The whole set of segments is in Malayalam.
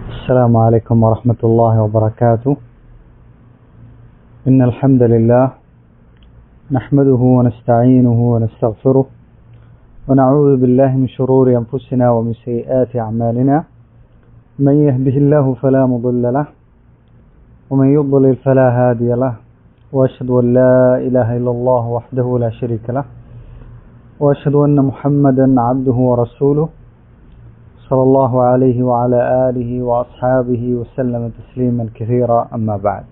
السلام عليكم ورحمة الله وبركاته. إن الحمد لله نحمده ونستعينه ونستغفره ونعوذ بالله من شرور أنفسنا ومن سيئات أعمالنا. من يهده الله فلا مضل له ومن يضلل فلا هادي له، وأشهد أن لا إله إلا الله وحده لا شريك له، وأشهد أن محمدا عبده ورسوله صلى الله عليه وعلى آله وأصحابه وسلم تسليما كثيرا. أما بعد،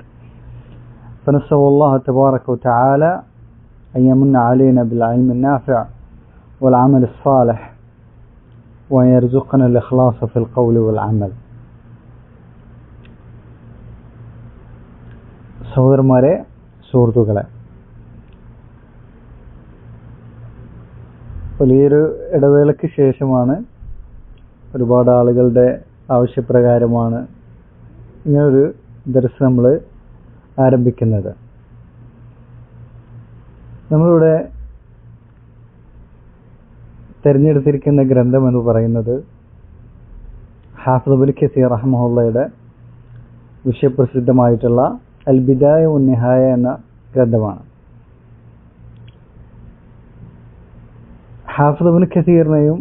فنسأل الله تبارك وتعالى أن يمن علينا بالعلم النافع والعمل الصالح وأن يرزقنا الإخلاص في القول والعمل. സഹോദരന്മാരെ, സുഹൃത്തുക്കളെ, വലിയൊരു ഇടവേളയ്ക്ക് ശേഷമാണ്, ഒരുപാട് ആളുകളുടെ ആവശ്യപ്രകാരമാണ് ഇങ്ങനൊരു ദർസ് നമ്മൾ ആരംഭിക്കുന്നത്. നമ്മളിവിടെ തിരഞ്ഞെടുത്തിരിക്കുന്ന ഗ്രന്ഥം എന്ന് പറയുന്നത് ഹാഫിദ് ഇബ്നു കസീർ റഹിമഹുള്ളയുടെ വിശ്വപ്രസിദ്ധമായിട്ടുള്ള അൽ ബിദായ വന്നിഹായ എന്ന ഗ്രന്ഥമാണ്. ഹാഫിദ് ഇബ്നു കസീറിനെയും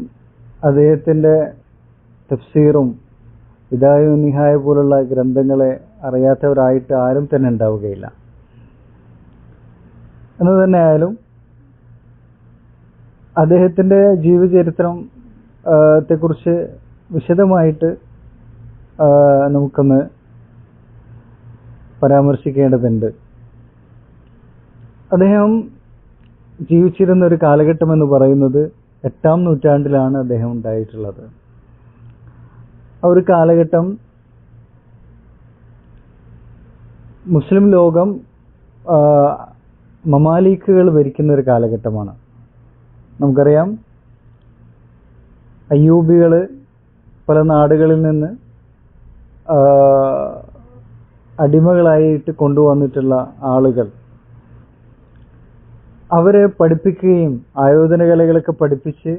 അദ്ദേഹത്തിൻ്റെ തഫ്സീറും ബിദായ വന്നിഹായ പോലുള്ള ഗ്രന്ഥങ്ങളെ അറിയാത്തവരായിട്ട് ആരും തന്നെ ഉണ്ടാവുകയില്ല. എന്ന് തന്നെ ആയാലും അദ്ദേഹത്തിൻ്റെ ജീവചരിത്രത്തെക്കുറിച്ച് വിശദമായിട്ട് നമുക്കൊന്ന് പരാമർശിക്കേണ്ടതുണ്ട്. അദ്ദേഹം ജീവിച്ചിരുന്ന ഒരു കാലഘട്ടം എന്ന് പറയുന്നത് 8-ാം നൂറ്റാണ്ടിലാണ് അദ്ദേഹം ഉണ്ടായിട്ടുള്ളത്. ആ ഒരു കാലഘട്ടം മുസ്ലിം ലോകം മമാലിക്കുകൾ ഭരിക്കുന്ന ഒരു കാലഘട്ടമാണ്. നമുക്കറിയാം, അയ്യൂബികൾ പല നാടുകളിൽ നിന്ന് അടിമകളായിട്ട് കൊണ്ടുവന്നിട്ടുള്ള ആളുകൾ, അവരെ പഠിപ്പിക്കുകയും ആയോധന കലകളൊക്കെ പഠിപ്പിച്ച്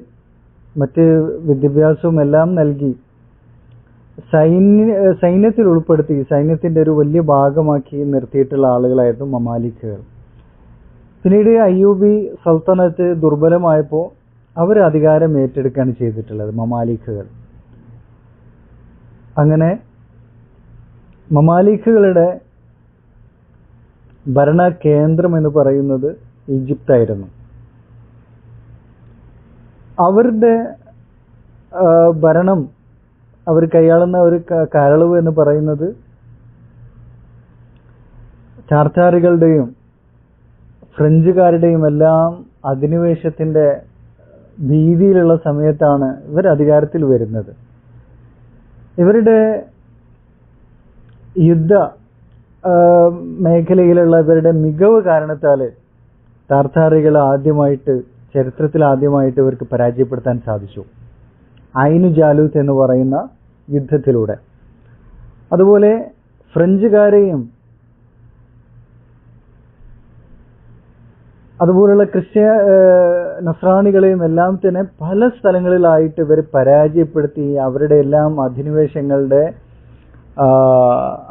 മറ്റ് വിദ്യാഭ്യാസവും എല്ലാം നൽകി സൈന്യത്തിൽ ഉൾപ്പെടുത്തി സൈന്യത്തിൻ്റെ ഒരു വലിയ ഭാഗമാക്കി നിർത്തിയിട്ടുള്ള ആളുകളായിരുന്നു മമാലിക്കുകൾ. പിന്നീട് അയ്യൂബി സൽത്തനത്ത് ദുർബലമായപ്പോൾ അവർ അധികാരം ഏറ്റെടുക്കുകയാണ് ചെയ്തിട്ടുള്ളത്, മമാലിക്കുകൾ. അങ്ങനെ മമാലിക്കുകളുടെ ഭരണ കേന്ദ്രം എന്ന് പറയുന്നത് ഈജിപ്തായിരുന്നു. അവരുടെ ഭരണം, അവർ കൈയാളുന്ന ഒരു കാലയളവ് എന്ന് പറയുന്നത് ചാർത്താറുകളുടെയും ഫ്രഞ്ചുകാരുടെയും എല്ലാം അധിനിവേശത്തിൻ്റെ ഭീതിയിലുള്ള സമയത്താണ് ഇവർ അധികാരത്തിൽ വരുന്നത്. ഇവരുടെ യുദ്ധ മേഖലയിലുള്ള ഇവരുടെ മികവ് കാരണത്താൽ താർത്താറികൾ ചരിത്രത്തിൽ ആദ്യമായിട്ട് ഇവർക്ക് പരാജയപ്പെടുത്താൻ സാധിച്ചു, ഐനു ജാലൂത്ത് എന്ന് പറയുന്ന യുദ്ധത്തിലൂടെ. അതുപോലെ ഫ്രഞ്ചുകാരെയും അതുപോലുള്ള നസ്രാണികളെയും എല്ലാം തന്നെ പല സ്ഥലങ്ങളിലായിട്ട് ഇവർ പരാജയപ്പെടുത്തി അവരുടെ എല്ലാം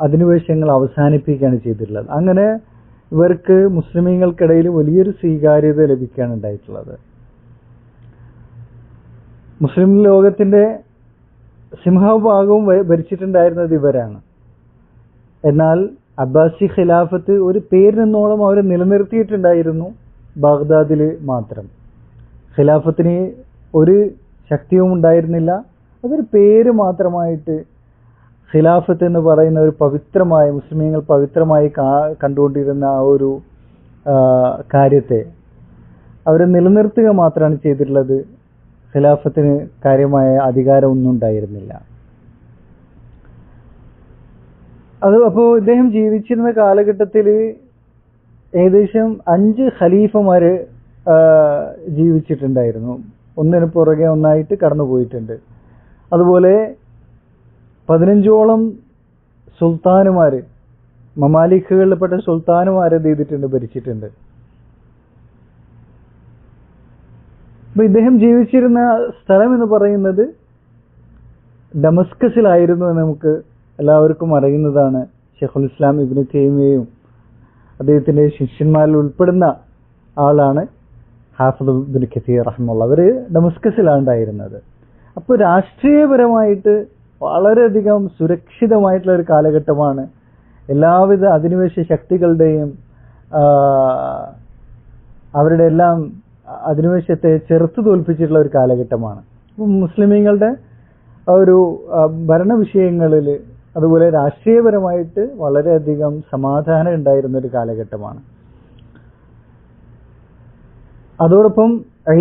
അധിനിവേശങ്ങൾ അവസാനിപ്പിക്കുകയാണ് ചെയ്തിട്ടുള്ളത്. അങ്ങനെ ഇവർക്ക് മുസ്ലിമീങ്ങൾക്കിടയിൽ വലിയൊരു സ്വീകാര്യത ലഭിക്കുകയാണ് ഉണ്ടായിട്ടുള്ളത്. മുസ്ലിം ലോകത്തിൻ്റെ സിംഹഭാഗവും ഭരിച്ചിട്ടുണ്ടായിരുന്നത് ഇവരാണ്. എന്നാൽ അബ്ബാസി ഖിലാഫത്ത് ഒരു പേരിനോളം അവർ നിലനിർത്തിയിട്ടുണ്ടായിരുന്നു ബാഗ്ദാദിൽ മാത്രം. ഖിലാഫത്തിന് ഒരു ശക്തിയും ഉണ്ടായിരുന്നില്ല. അതൊരു പേര് മാത്രമായിട്ട് ഖിലാഫത്ത് എന്ന് പറയുന്ന ഒരു പവിത്രമായ, മുസ്ലിമീങ്ങൾ പവിത്രമായി കണ്ടുകൊണ്ടിരുന്ന ആ ഒരു കാര്യത്തെ അവർ നിലനിർത്തുക മാത്രമാണ് ചെയ്തിട്ടുള്ളത്. ഖിലാഫത്തിന് കാര്യമായ അധികാരമൊന്നും ഉണ്ടായിരുന്നില്ല. അപ്പോൾ ഇദ്ദേഹം ജീവിച്ചിരുന്ന കാലഘട്ടത്തിൽ ഏകദേശം 5 ഖലീഫമാർ ജീവിച്ചിട്ടുണ്ടായിരുന്നു. ഒന്നിനു പുറകെ ഒന്നായിട്ട് കടന്നുപോയിട്ടുണ്ട്. അതുപോലെ 15ഓളം സുൽത്താനുമാർ, മമാലിക്കുകളിൽപ്പെട്ട സുൽത്താനുമാർ ഭരിച്ചിട്ടുണ്ട്. അപ്പൊ ഇദ്ദേഹം ജീവിച്ചിരുന്ന സ്ഥലം എന്ന് പറയുന്നത് ഡമസ്കസിലായിരുന്നു എന്ന് നമുക്ക് എല്ലാവർക്കും അറിയുന്നതാണ്. ഷെയ്ഖുൽ ഇസ്ലാം ഇബ്നു തൈമിയയും അദ്ദേഹത്തിന്റെ ശിഷ്യന്മാരിൽ ഉൾപ്പെടുന്ന ആളാണ് ഹാഫിദ് ഇബ്നു കസീർ റഹിമഹുല്ലാഹ്. അവർ ഡമസ്കസിലാണ് ഉണ്ടായിരുന്നത്. അപ്പോൾ രാഷ്ട്രീയപരമായിട്ട് വളരെയധികം സുരക്ഷിതമായിട്ടുള്ള ഒരു കാലഘട്ടമാണ്. എല്ലാവിധ അധിനിവേശ ശക്തികളുടെയും അവരുടെ എല്ലാം അധിനിവേശത്തെ ചെറുത്തു തോൽപ്പിച്ചിട്ടുള്ള ഒരു കാലഘട്ടമാണ്. മുസ്ലിമീങ്ങളുടെ ഒരു ഭരണ വിഷയങ്ങളിൽ അതുപോലെ രാഷ്ട്രീയപരമായിട്ട് വളരെയധികം സമാധാനം ഉണ്ടായിരുന്ന ഒരു കാലഘട്ടമാണ്. അതോടൊപ്പം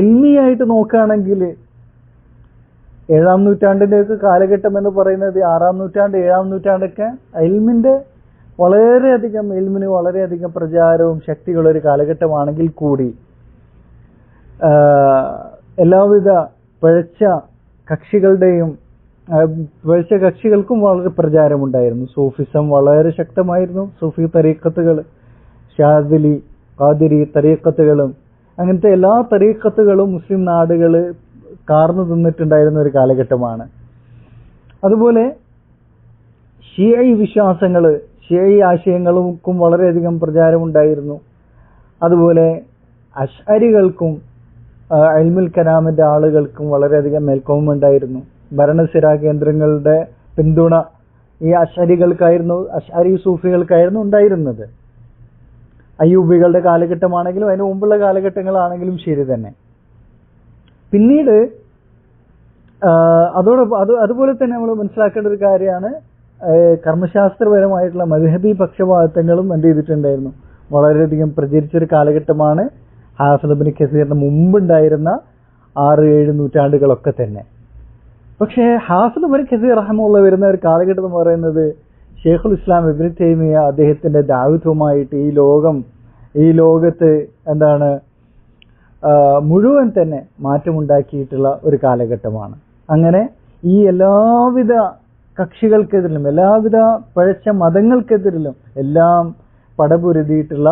ഇൽമിയായിട്ട് നോക്കുകയാണെങ്കിൽ 7-ാം നൂറ്റാണ്ടിന്റെ ഒക്കെ കാലഘട്ടം എന്ന് പറയുന്നത് 6-ാം നൂറ്റാണ്ട് 7-ാം നൂറ്റാണ്ടൊക്കെ ഇൽമിന് വളരെയധികം പ്രചാരവും ശക്തിയുള്ള ഒരു കാലഘട്ടമാണെങ്കിൽ കൂടി എല്ലാവിധ പിഴച്ച കക്ഷികൾക്കും വളരെ പ്രചാരമുണ്ടായിരുന്നു. സൂഫിസം വളരെ ശക്തമായിരുന്നു. സൂഫി തരീഖത്തുകൾ, ഷാദിലി, ഖാദിരി തരീഖത്തുകളും അങ്ങനത്തെ എല്ലാ തരീഖത്തുകളും മുസ്ലിം നാടുകൾ കാർന്നു തിന്നിട്ടുണ്ടായിരുന്ന ഒരു കാലഘട്ടമാണ്. അതുപോലെ ഷിയഈ വിശ്വാസങ്ങൾ, ഷിയഈ ആശയങ്ങൾക്കും വളരെയധികം പ്രചാരമുണ്ടായിരുന്നു. അതുപോലെ അശ്അരികൾക്കും ഇൽമുൽ കലാമിന്റെ ആളുകൾക്കും വളരെയധികം മേൽക്കോമുണ്ടായിരുന്നു. ഭരണസിരാ കേന്ദ്രങ്ങളുടെ പിന്തുണ ഈ അശ്അരി സൂഫികൾക്കായിരുന്നു ഉണ്ടായിരുന്നത്. അയ്യൂബികളുടെ കാലഘട്ടമാണെങ്കിലും അതിന് മുമ്പുള്ള കാലഘട്ടങ്ങളാണെങ്കിലും ശരി തന്നെ. പിന്നീട് അതുപോലെ തന്നെ നമ്മൾ മനസ്സിലാക്കേണ്ട ഒരു കാര്യമാണ്, കർമ്മശാസ്ത്രപരമായിട്ടുള്ള മദ്ഹബി പക്ഷപാതിത്വങ്ങളും എന്ത് ചെയ്തിട്ടുണ്ടായിരുന്നു, വളരെയധികം പ്രചരിച്ചൊരു കാലഘട്ടമാണ് ഹാഫിദ് ഇബ്നു കസീറിന് മുമ്പുണ്ടായിരുന്ന 6-7 നൂറ്റാണ്ടുകളൊക്കെ തന്നെ. പക്ഷേ ഹാഫിദ് ഇബ്നു കസീർ റഹിമഹുല്ലാഹ് വരുന്ന ഒരു കാലഘട്ടം എന്ന് പറയുന്നത് ഷെയ്ഖുൽ ഇസ്ലാം ഇബ്നു തൈമിയ അദ്ദേഹത്തിന്റെ ദഅവത്തുമായിട്ട് ഈ ലോകത്ത് മുഴുവൻ തന്നെ മാറ്റമുണ്ടാക്കിയിട്ടുള്ള ഒരു കാലഘട്ടമാണ്. അങ്ങനെ ഈ എല്ലാവിധ കക്ഷികൾക്കെതിരിലും എല്ലാവിധ പഴച്ച മതങ്ങൾക്കെതിരിലും എല്ലാം പടപൊരുതിയിട്ടുള്ള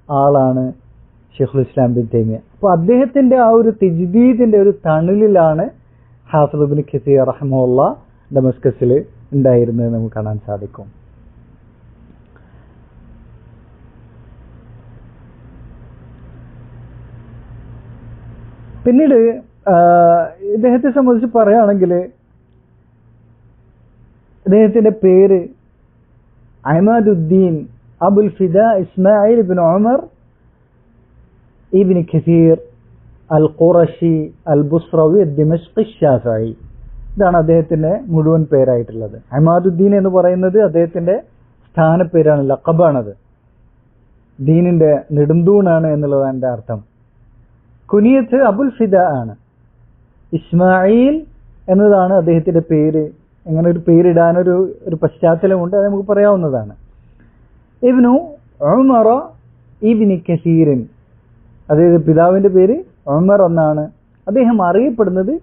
ആളാണ് ഷെയ്ഖുൽ ഇസ്ലാം ഇബ്നു തൈമിയ. അപ്പോൾ അദ്ദേഹത്തിന്റെ ആ ഒരു തജ്ദീദിന്റെ ഒരു തണലിലാണ് ഹാഫിദ് ഇബ്നു കസീർ റഹിമഹുല്ലാഹ് ഡമസ്കസിൽ ഉണ്ടായിരുന്നത് നമുക്ക് കാണാൻ സാധിക്കും. പിന്നീട് ഇദ്ദേഹത്തെ സംബന്ധിച്ച് പറയുകയാണെങ്കിൽ ഇദ്ദേഹത്തിന്റെ പേര് അഹ്മദുദ്ദീൻ അബുൽ ഫിദാ ഇസ്മായിൽ ഇബ്നു ഉമർ ഇബ്നു കസീർ അൽ ഖുറശി അൽ ബുസ്റവി ദിമഷ്ഖി ശാഫിഈ. ഇതാണ് അദ്ദേഹത്തിന്റെ മുഴുവൻ പേരായിട്ടുള്ളത്. അഹ്മദുദ്ദീൻ എന്ന് പറയുന്നത് അദ്ദേഹത്തിന്റെ സ്ഥാനപ്പേരാണ്, ലഖബാണത്. ദീനിന്റെ നെടുന്തൂണാണ് എന്നുള്ളതാണ് എൻ്റെ അർത്ഥം. കുനിയത്ത് അബുൽ ഫിദ ആണ്. ഇസ്മായിൽ എന്നതാണ് അദ്ദേഹത്തിന്റെ പേര്. ഇങ്ങനെ ഒരു പേരിടാനൊരു പശ്ചാത്തലമുണ്ട്, അത് നമുക്ക് പറയാവുന്നതാണ്. ഇബ്നു ഉമർ ഇബ്നു കസീറിൻ, അതായത് പിതാവിന്റെ പേര് ഉമർ എന്നാണ്. അദ്ദേഹം അറിയപ്പെടുന്നത്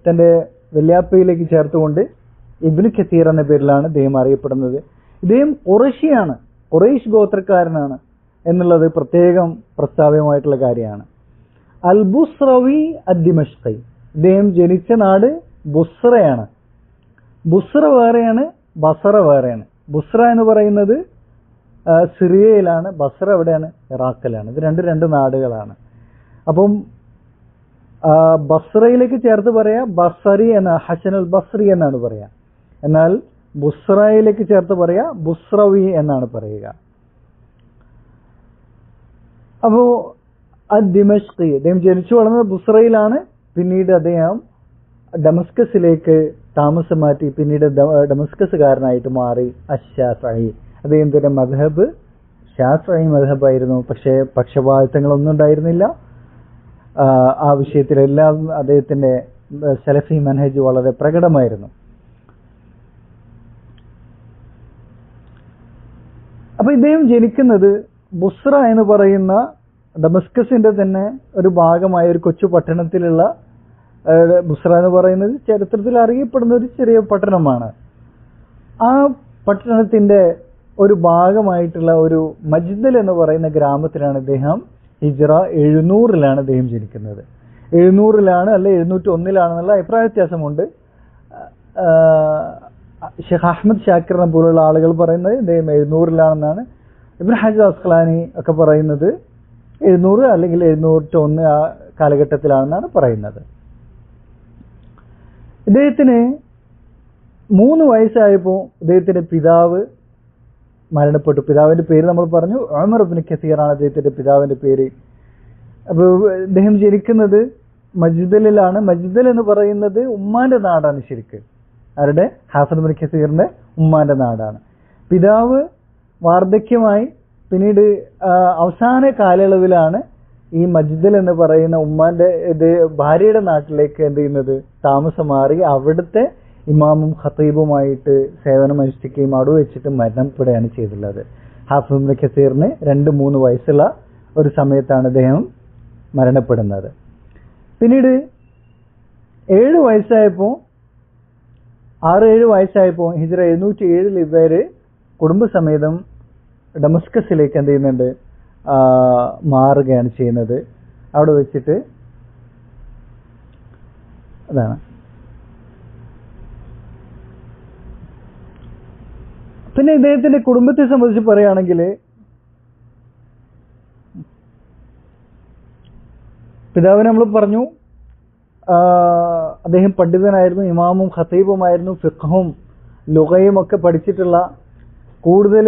തന്റെ വല്യാപ്പയിലേക്ക് ചേർത്തുകൊണ്ട് ഇബ്നു കസീർ എന്ന പേരിലാണ് അദ്ദേഹം അറിയപ്പെടുന്നത്. ഇദ്ദേഹം ഖുറൈശിയാണ്, ഖുറൈശ് ഗോത്രക്കാരനാണ് എന്നുള്ളത് പ്രത്യേകം പ്രസ്താവ്യമായിട്ടുള്ള കാര്യമാണ്. അൽ ബുസ്റവി അദ്ദിമഷ്ഖി, ഇദ്ദേഹം ജനിച്ച നാട് ബുസ്റയാണ്. ബുസ്റ വേറെയാണ്, ബസറ വേറെയാണ്. ബുസ്റ എന്ന് പറയുന്നത് സിറിയയിലാണ്, ബസറ എവിടെയാണ്? ഇറാഖിലാണ്. ഇത് രണ്ട് നാടുകളാണ്. അപ്പം ബസ്രയിലേക്ക് ചേർത്ത് പറയാ ബസറി എന്ന ഹസനുൽ ബസ്രി എന്നാണ് പറയാ. എന്നാൽ ബുസ്രയിലേക്ക് ചേർത്ത് പറയാ ബുസ്രവി എന്നാണ് പറയുക. അപ്പോ ദിമഷ്കി, അദ്ദേഹം ജനിച്ചു വളർന്നത് ബുസ്രയിലാണ്. പിന്നീട് അദ്ദേഹം ഡമസ്കസിലേക്ക് താമസം മാറ്റി, പിന്നീട് ഡമസ്കസുകാരനായിട്ട് മാറി. അശ്ശാഫിഈ, അദ്ദേഹത്തിന്റെ മദ്ഹബ് ശാഫിഈ മദ്ഹബായിരുന്നു. പക്ഷേ പക്ഷപാതിത്വങ്ങളൊന്നും ഉണ്ടായിരുന്നില്ല ആ വിഷയത്തിലെല്ലാം. അദ്ദേഹത്തിന്റെ സലഫി മനഹജ് വളരെ പ്രകടമായിരുന്നു. അപ്പൊ ഇദ്ദേഹം ജനിക്കുന്നത് ബുസ്ര എന്ന് പറയുന്ന ഡമസ്കസിന്റെ തന്നെ ഒരു ഭാഗമായ ഒരു കൊച്ചു പട്ടണത്തിലുള്ള, ബുസ്ര എന്ന് പറയുന്നത് ചരിത്രത്തിൽ അറിയപ്പെടുന്ന ഒരു ചെറിയ പട്ടണമാണ്. ആ പട്ടണത്തിന്റെ ഒരു ഭാഗമായിട്ടുള്ള ഒരു മജ്ദൽ എന്ന് പറയുന്ന ഗ്രാമത്തിലാണ് ഇദ്ദേഹം ഹിജ്റ 700-ലാണ് അദ്ദേഹം ജനിക്കുന്നത്. 700-ലാണ് അല്ലെ 701-ലാണെന്നുള്ള അഭിപ്രായ വ്യത്യാസമുണ്ട്. ഷെയ്ഖ് അഹമ്മദ് ഷാക്കിറിനെ പോലുള്ള ആളുകൾ പറയുന്നത് ഇദ്ദേഹം 700-ലാണെന്നാണ്. ഇബ്നു ഹജർ അസ്ഖലാനി ഒക്കെ പറയുന്നത് 700 അല്ലെങ്കിൽ 701 ആ കാലഘട്ടത്തിലാണെന്നാണ് പറയുന്നത്. ഇദ്ദേഹത്തിന് 3 വയസ്സായപ്പോൾ ഇദ്ദേഹത്തിന്റെ പിതാവ് മരണപ്പെട്ടു. പിതാവിന്റെ പേര് നമ്മൾ പറഞ്ഞു, ഉമർ ഇബ്നു കസീറാണ് അദ്ദേഹത്തിന്റെ പിതാവിന്റെ പേര്. അപ്പോൾ ഇദ്ദേഹം ജനിക്കുന്നത് മജ്ദലിലാണ്. മജ്ദൽ എന്ന് പറയുന്നത് ഉമ്മാന്റെ നാടാണ് ശരിക്ക്. ആരുടെ? ഹാഫിദ് ഇബ്നു കസീറിന്റെ ഉമ്മാന്റെ നാടാണ്. പിതാവ് വാർദ്ധക്യമായി പിന്നീട് അവസാന കാലയളവിലാണ് ഈ മജ്ദൽ എന്ന് പറയുന്ന ഉമ്മാന്റെ ഭാര്യയുടെ നാട്ടിലേക്ക് എന്ത് ചെയ്യുന്നത്, താമസം മാറി അവിടുത്തെ ഇമാമും ഖത്തീബുമായിട്ട് സേവനം അനുഷ്ഠിക്കുകയും അവിടെ വെച്ചിട്ട് മരണപ്പെടുകയാണ് ചെയ്തിട്ടുള്ളത്. ഹാഫിദ് ഇബ്നു കസീറിന് 2-3 വയസ്സുള്ള ഒരു സമയത്താണ് അദ്ദേഹം മരണപ്പെടുന്നത്. പിന്നീട് 6-7 വയസ്സായപ്പോൾ ഹിജ്റ 707 ഇവര് കുടുംബസമേതം ഡമസ്കസിലേക്ക് എന്ത് ചെയ്യുന്നുണ്ട്, മാറുകയാണ് ചെയ്യുന്നത്. അവിടെ വെച്ചിട്ട് അതാണ്. പിന്നെ ഇദ്ദേഹത്തിന്റെ കുടുംബത്തെ സംബന്ധിച്ച് പറയുകയാണെങ്കിൽ പിതാവിനെ നമ്മൾ പറഞ്ഞു അദ്ദേഹം പണ്ഡിതനായിരുന്നു, ഇമാമും ഖത്തീബുമായിരുന്നു, ഫിഖ്ഹും ലുഗയും ഒക്കെ പഠിച്ചിട്ടുള്ള, കൂടുതൽ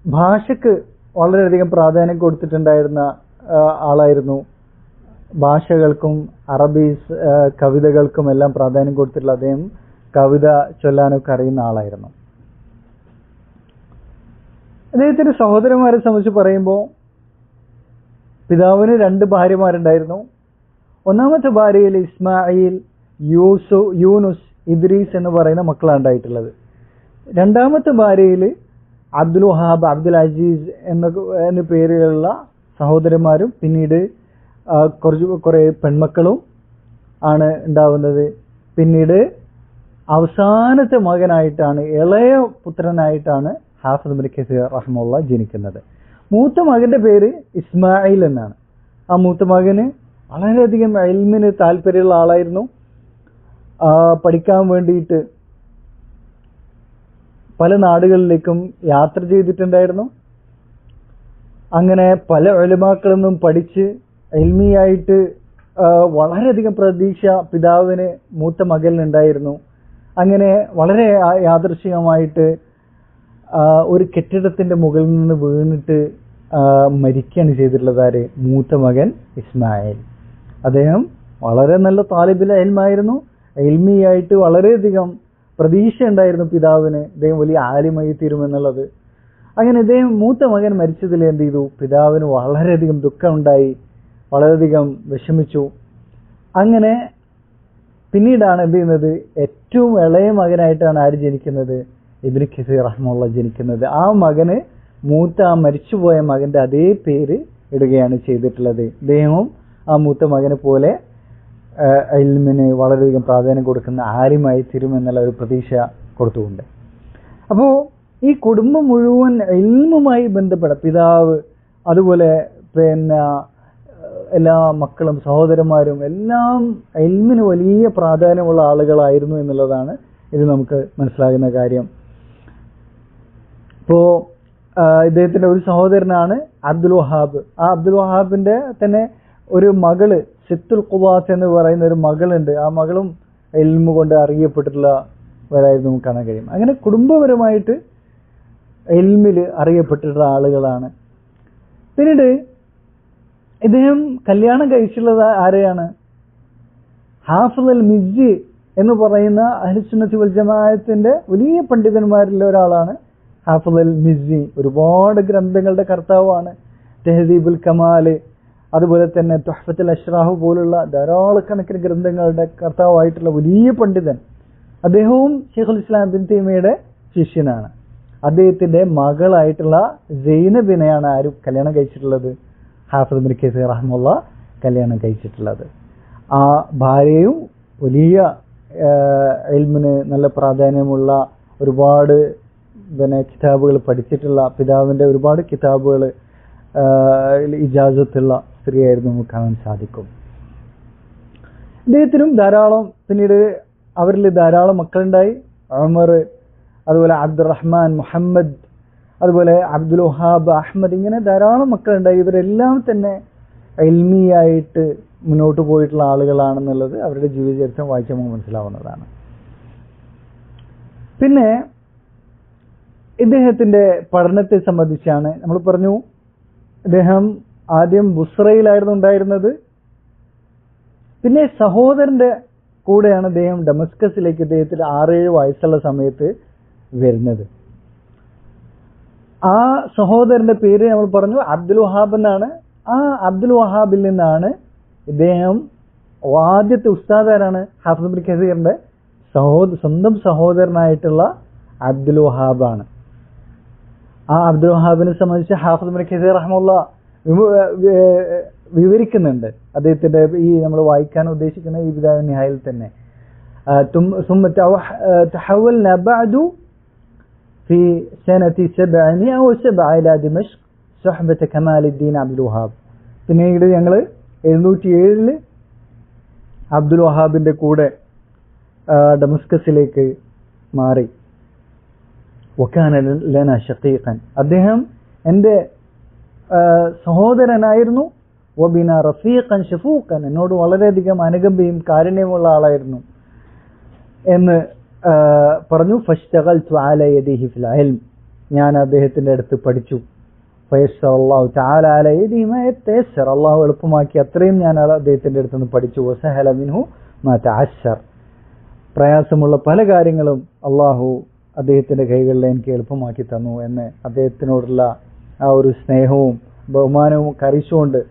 ഭാഷയ്ക്ക് വളരെയധികം പ്രാധാന്യം കൊടുത്തിട്ടുണ്ടായിരുന്ന ആളായിരുന്നു. ഭാഷകൾക്കും അറബി കവിതകൾക്കും എല്ലാം പ്രാധാന്യം കൊടുത്തിട്ടുള്ള അദ്ദേഹം കവിത ചൊല്ലാനൊക്കെ അറിയുന്ന ആളായിരുന്നു. അദ്ദേഹത്തിന്റെ സഹോദരന്മാരെ സംബന്ധിച്ച് പറയുമ്പോൾ പിതാവിന് 2 ഭാര്യമാരുണ്ടായിരുന്നു. ഒന്നാമത്തെ ഭാര്യയിൽ ഇസ്മായിൽ, യൂനുസ്, ഇദ്രീസ് എന്ന് പറയുന്ന മക്കളാണ് ഉണ്ടായിട്ടുള്ളത്. രണ്ടാമത്തെ ഭാര്യയിൽ അബ്ദുൽ വഹാബ്, അബ്ദുൽ അസീസ് എന്ന പേരുകളുള്ള സഹോദരന്മാരും പിന്നീട് കുറെ പെൺമക്കളും ആണ് ഉണ്ടാവുന്നത്. പിന്നീട് അവസാനത്തെ മകനായിട്ടാണ്, ഇളയ പുത്രനായിട്ടാണ് ഹാഫിദ് ഇബ്നു കസീർ റഹിമഹുല്ലാ ജനിക്കുന്നത്. മൂത്ത മകന്റെ പേര് ഇസ്മായിൽ എന്നാണ്. ആ മൂത്ത മകന് വളരെയധികം ഇൽമിന് താല്പര്യമുള്ള ആളായിരുന്നു. പഠിക്കാൻ വേണ്ടിയിട്ട് പല നാടുകളിലേക്കും യാത്ര ചെയ്തിട്ടുണ്ടായിരുന്നു. അങ്ങനെ പല ഉലമാക്കളിൽ നിന്നും പഠിച്ച് ഇൽമിയായിട്ട് വളരെയധികം പ്രതീക്ഷ പിതാവിന് മൂത്ത മകനിലുണ്ടായിരുന്നു. അങ്ങനെ വളരെ യാദൃശ്ചികമായിട്ട് ഒരു കെട്ടിടത്തിന്റെ മുകളിൽ നിന്ന് വീണിട്ട് മരിക്കുകയാണ് ചെയ്തിട്ടുള്ളത്. ആര്? മൂത്ത മകൻ ഇസ്മായിൽ. അദ്ദേഹം വളരെ നല്ല താലിബുൽ ഇൽമായിരുന്നു. ഇൽമിയായിട്ട് വളരെയധികം പ്രതീക്ഷ ഉണ്ടായിരുന്നു പിതാവിന്, ഇദ്ദേഹം വലിയ ആലിമായി തീരുമെന്നുള്ളത്. അങ്ങനെ ഇദ്ദേഹം മൂത്ത മകൻ മരിച്ചതിൽ എന്ത് ചെയ്തു, പിതാവിന് വളരെയധികം ദുഃഖമുണ്ടായി, വളരെയധികം വിഷമിച്ചു. അങ്ങനെ പിന്നീടാണ് എന്ത് ചെയ്യുന്നത്, ഏറ്റവും ഇളയ മകനായിട്ടാണ് ആര് ജനിക്കുന്നത്, ഇബ്നു കസീർ റഹിമഹുല്ലാ ജനിക്കുന്നത്. ആ മകന് മൂത്ത ആ മരിച്ചുപോയ മകന്റെ അതേ പേര് ഇടുകയാണ് ചെയ്തിട്ടുള്ളത്. ഇദ്ദേഹവും ആ മൂത്ത മകനെ പോലെ ഇൽമിന് വളരെയധികം പ്രാധാന്യം കൊടുക്കുന്ന ആലിമായി തീരുമെന്നുള്ള ഒരു പ്രതീക്ഷ കൊടുത്തുകൊണ്ട്. അപ്പോൾ ഈ കുടുംബം മുഴുവൻ ഇൽമുമായി ബന്ധപ്പെട്ട പിതാവ്, അതുപോലെ പിന്നെ എല്ലാ മക്കളും സഹോദരന്മാരും എല്ലാം ഇൽമിന് വലിയ പ്രാധാന്യമുള്ള ആളുകളായിരുന്നു എന്നുള്ളതാണ് ഇത് നമുക്ക് മനസ്സിലാകുന്ന കാര്യം. ഇപ്പോ ഇദ്ദേഹത്തിന്റെ ഒരു സഹോദരനാണ് അബ്ദുൽ വഹാബ്. ആ അബ്ദുൽ വഹാബിന്റെ തന്നെ ഒരു മകള് സിത്തുൽ ഖുവാസ് എന്ന് പറയുന്ന ഒരു മകളുണ്ട്. ആ മകളും ഇൽമു കൊണ്ട് അറിയപ്പെട്ടിട്ടുള്ളവരായിരുന്നു നമുക്ക് കാണാൻ കഴിയും. അങ്ങനെ കുടുംബപരമായിട്ട് ഇൽമില് അറിയപ്പെട്ടിട്ടുള്ള ആളുകളാണ്. പിന്നീട് ഇദ്ദേഹം കല്യാണം കഴിച്ചിട്ടുള്ളത് ആരെയാണ്? ഹാഫിദ് അൽ മിസ്ജി എന്ന് പറയുന്ന അഹ്ലുസുന്നത്തി വൽ ജമാഅത്തിന്റെ വലിയ പണ്ഡിതന്മാരിൽ ഒരാളാണ് ഹാഫിദ് അൽ മിസ്ജി. ഒരുപാട് ഗ്രന്ഥങ്ങളുടെ കർത്താവാണ്. തെഹ്ദീബുൽ കമാല്, അതുപോലെ തന്നെ തുഹ്ഫത്തുൽ അഷ്റാഹ് പോലുള്ള ധാരാളക്കണക്കിന് ഗ്രന്ഥങ്ങളുടെ കർത്താവായിട്ടുള്ള വലിയ പണ്ഡിതൻ. അദ്ദേഹവും ശൈഖുൽ ഇസ്ലാം ഇബ്നു തൈമിയ്യയുടെ ശിഷ്യനാണ്. അദ്ദേഹത്തിന്റെ മകളായിട്ടുള്ള സൈനബിനെയാണ് ആരും കല്യാണം കഴിച്ചിട്ടുള്ളത്? ഹാഫിദ് ഇബ്നു കസീർ റഹിമഹുല്ലാ കല്യാണം കഴിച്ചിട്ടുള്ളത്. ആ ഭാര്യയും വലിയ ഇൽമിന് നല്ല പ്രാധാന്യമുള്ള ഒരുപാട് കിതാബുകൾ പഠിച്ചിട്ടുള്ള, പിതാവിന്റെ ഒരുപാട് കിതാബുകൾ ഇജാസത്തുള്ള സ്ത്രീയായിരുന്നു നമുക്ക് കാണാൻ സാധിക്കും. ഇദ്ദേഹത്തിനും ധാരാളം പിന്നീട് അവരിൽ ധാരാളം മക്കളുണ്ടായി. ഉമർ, അതുപോലെ അബ്ദുറഹ്മാൻ, മുഹമ്മദ്, അതുപോലെ അബ്ദുൽ വഹാബ്, അഹ്മദ്, ഇങ്ങനെ ധാരാളം മക്കളുണ്ടായി. ഇവരെല്ലാം തന്നെ ഇൽമിയായിട്ട് മുന്നോട്ട് പോയിട്ടുള്ള ആളുകളാണെന്നുള്ളത് അവരുടെ ജീവചരിത്രം വായിച്ചാൽ നമുക്ക് മനസ്സിലാവുന്നതാണ്. പിന്നെ ഇദ്ദേഹത്തിന്റെ പഠനത്തെ സംബന്ധിച്ചാണ് നമ്മൾ പറഞ്ഞു, ഇദ്ദേഹം ആദ്യം ബുസ്രയിലായിരുന്നു ഉണ്ടായിരുന്നത്. പിന്നെ സഹോദരന്റെ കൂടെയാണ് അദ്ദേഹം ഡമസ്കസിലേക്ക് ഇദ്ദേഹത്തിന് 6-7 വയസ്സുള്ള സമയത്ത് വരുന്നത്. ആ സഹോദരന്റെ പേര് നമ്മൾ പറഞ്ഞു അബ്ദുൽ വഹാബ് എന്നാണ്. ആ അബ്ദുൽ വഹാബിൽ നിന്നാണ് ഇദ്ദേഹം ആദ്യത്തെ ഉസ്താദാരാണ് ഹാഫിദ് ഇബ്നു കസീറിന്റെ സ്വന്തം സഹോദരനായിട്ടുള്ള അബ്ദുൽ വഹാബാണ്. ആ അബ്ദുൽ വഹാബിനെ സംബന്ധിച്ച് ഹാഫിദ് ഇബ്നു കസീർ റഹ്മത്തുള്ളാഹി വിവരിക്കുന്നുണ്ട് അദ്ദേഹത്തിന്റെ ഈ നമ്മൾ വായിക്കാൻ ഉദ്ദേശിക്കുന്ന ഈ ബിദായ നിഹായിൽ തന്നെ. ثم تحولنا بعد في سنة 707 إلى دمشق صحبة كمال الدين عبد الوهاب. പിന്നീട് ഞങ്ങൾ 707 അബ്ദുൽ വഹാബിന്റെ കൂടെ ഡമസ്കസിലേക്ക് മാറി. വകാന ലനാ ഷഖീഖൻ, അദ്ദേഹം എൻ്റെ സഹോദരനായിരുന്നു. വബിന റഫീഖൻ ഷഫൂഖൻ, എന്നോട് വളരെയധികം അനുകമ്പയും കാരുണ്യമുള്ള ആളായിരുന്നു എന്ന് പറഞ്ഞു. ഫശ്തഗൽതു അലാ യദിഹി ഫിൽ ഇൽം, ഞാൻ അദ്ദേഹത്തിന്റെ അടുത്ത് പഠിച്ചു. ഫയസ്സറല്ലാഹു തആല അലാ യദിഹി മാ യതയസ്സർ, അല്ലാഹു എളുപ്പമാക്കി അത്രയും ഞാൻ അദ്ദേഹത്തിന്റെ അടുത്ത് നിന്ന് പഠിച്ചു. വസഹല മിൻഹു മാ തഅസ്സർ, പ്രയാസമുള്ള പല കാര്യങ്ങളും അല്ലാഹു അദ്ദേഹത്തിന്റെ കൈകളിൽ എനിക്ക് എളുപ്പമാക്കി തന്നു എന്ന് അദ്ദേഹത്തിനോടുള്ള ആ ഒരു സ്നേഹവും ബഹുമാനവും കറിച്ചുകൊണ്ട്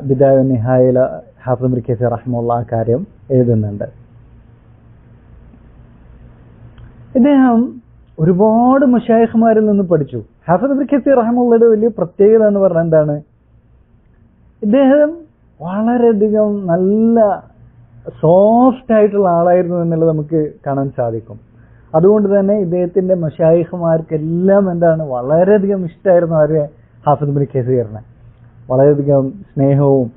ബിദായ നിഹായില ഹാഫിദ് ഇബ്നു കസീർ റഹ്മത്തുള്ളാഹി ആ കാര്യം എഴുതുന്നുണ്ട്. ഇദ്ദേഹം ഒരുപാട് മശായിഖ്മാരിൽ നിന്ന് പഠിച്ചു. ഹാഫിദ് ഇബ്നു കസീർ റഹ്മത്തുള്ളാഹിയുടെ വലിയ പ്രത്യേകത എന്ന് പറഞ്ഞാൽ എന്താണ്, ഇദ്ദേഹം വളരെയധികം നല്ല സോഫ്റ്റ് ആയിട്ടുള്ള ആളായിരുന്നു എന്നുള്ളത് നമുക്ക് കാണാൻ സാധിക്കും. അതുകൊണ്ട് തന്നെ ഇദ്ദേഹത്തിന്റെ മശായിഖ്മാർക്കെല്ലാം എന്താണ് വളരെയധികം ഇഷ്ടമായിരുന്നു ആരെ, ഹാഫിദ് ഇബ്നു കസീറിനെ. വളരെയധികം സ്നേഹവും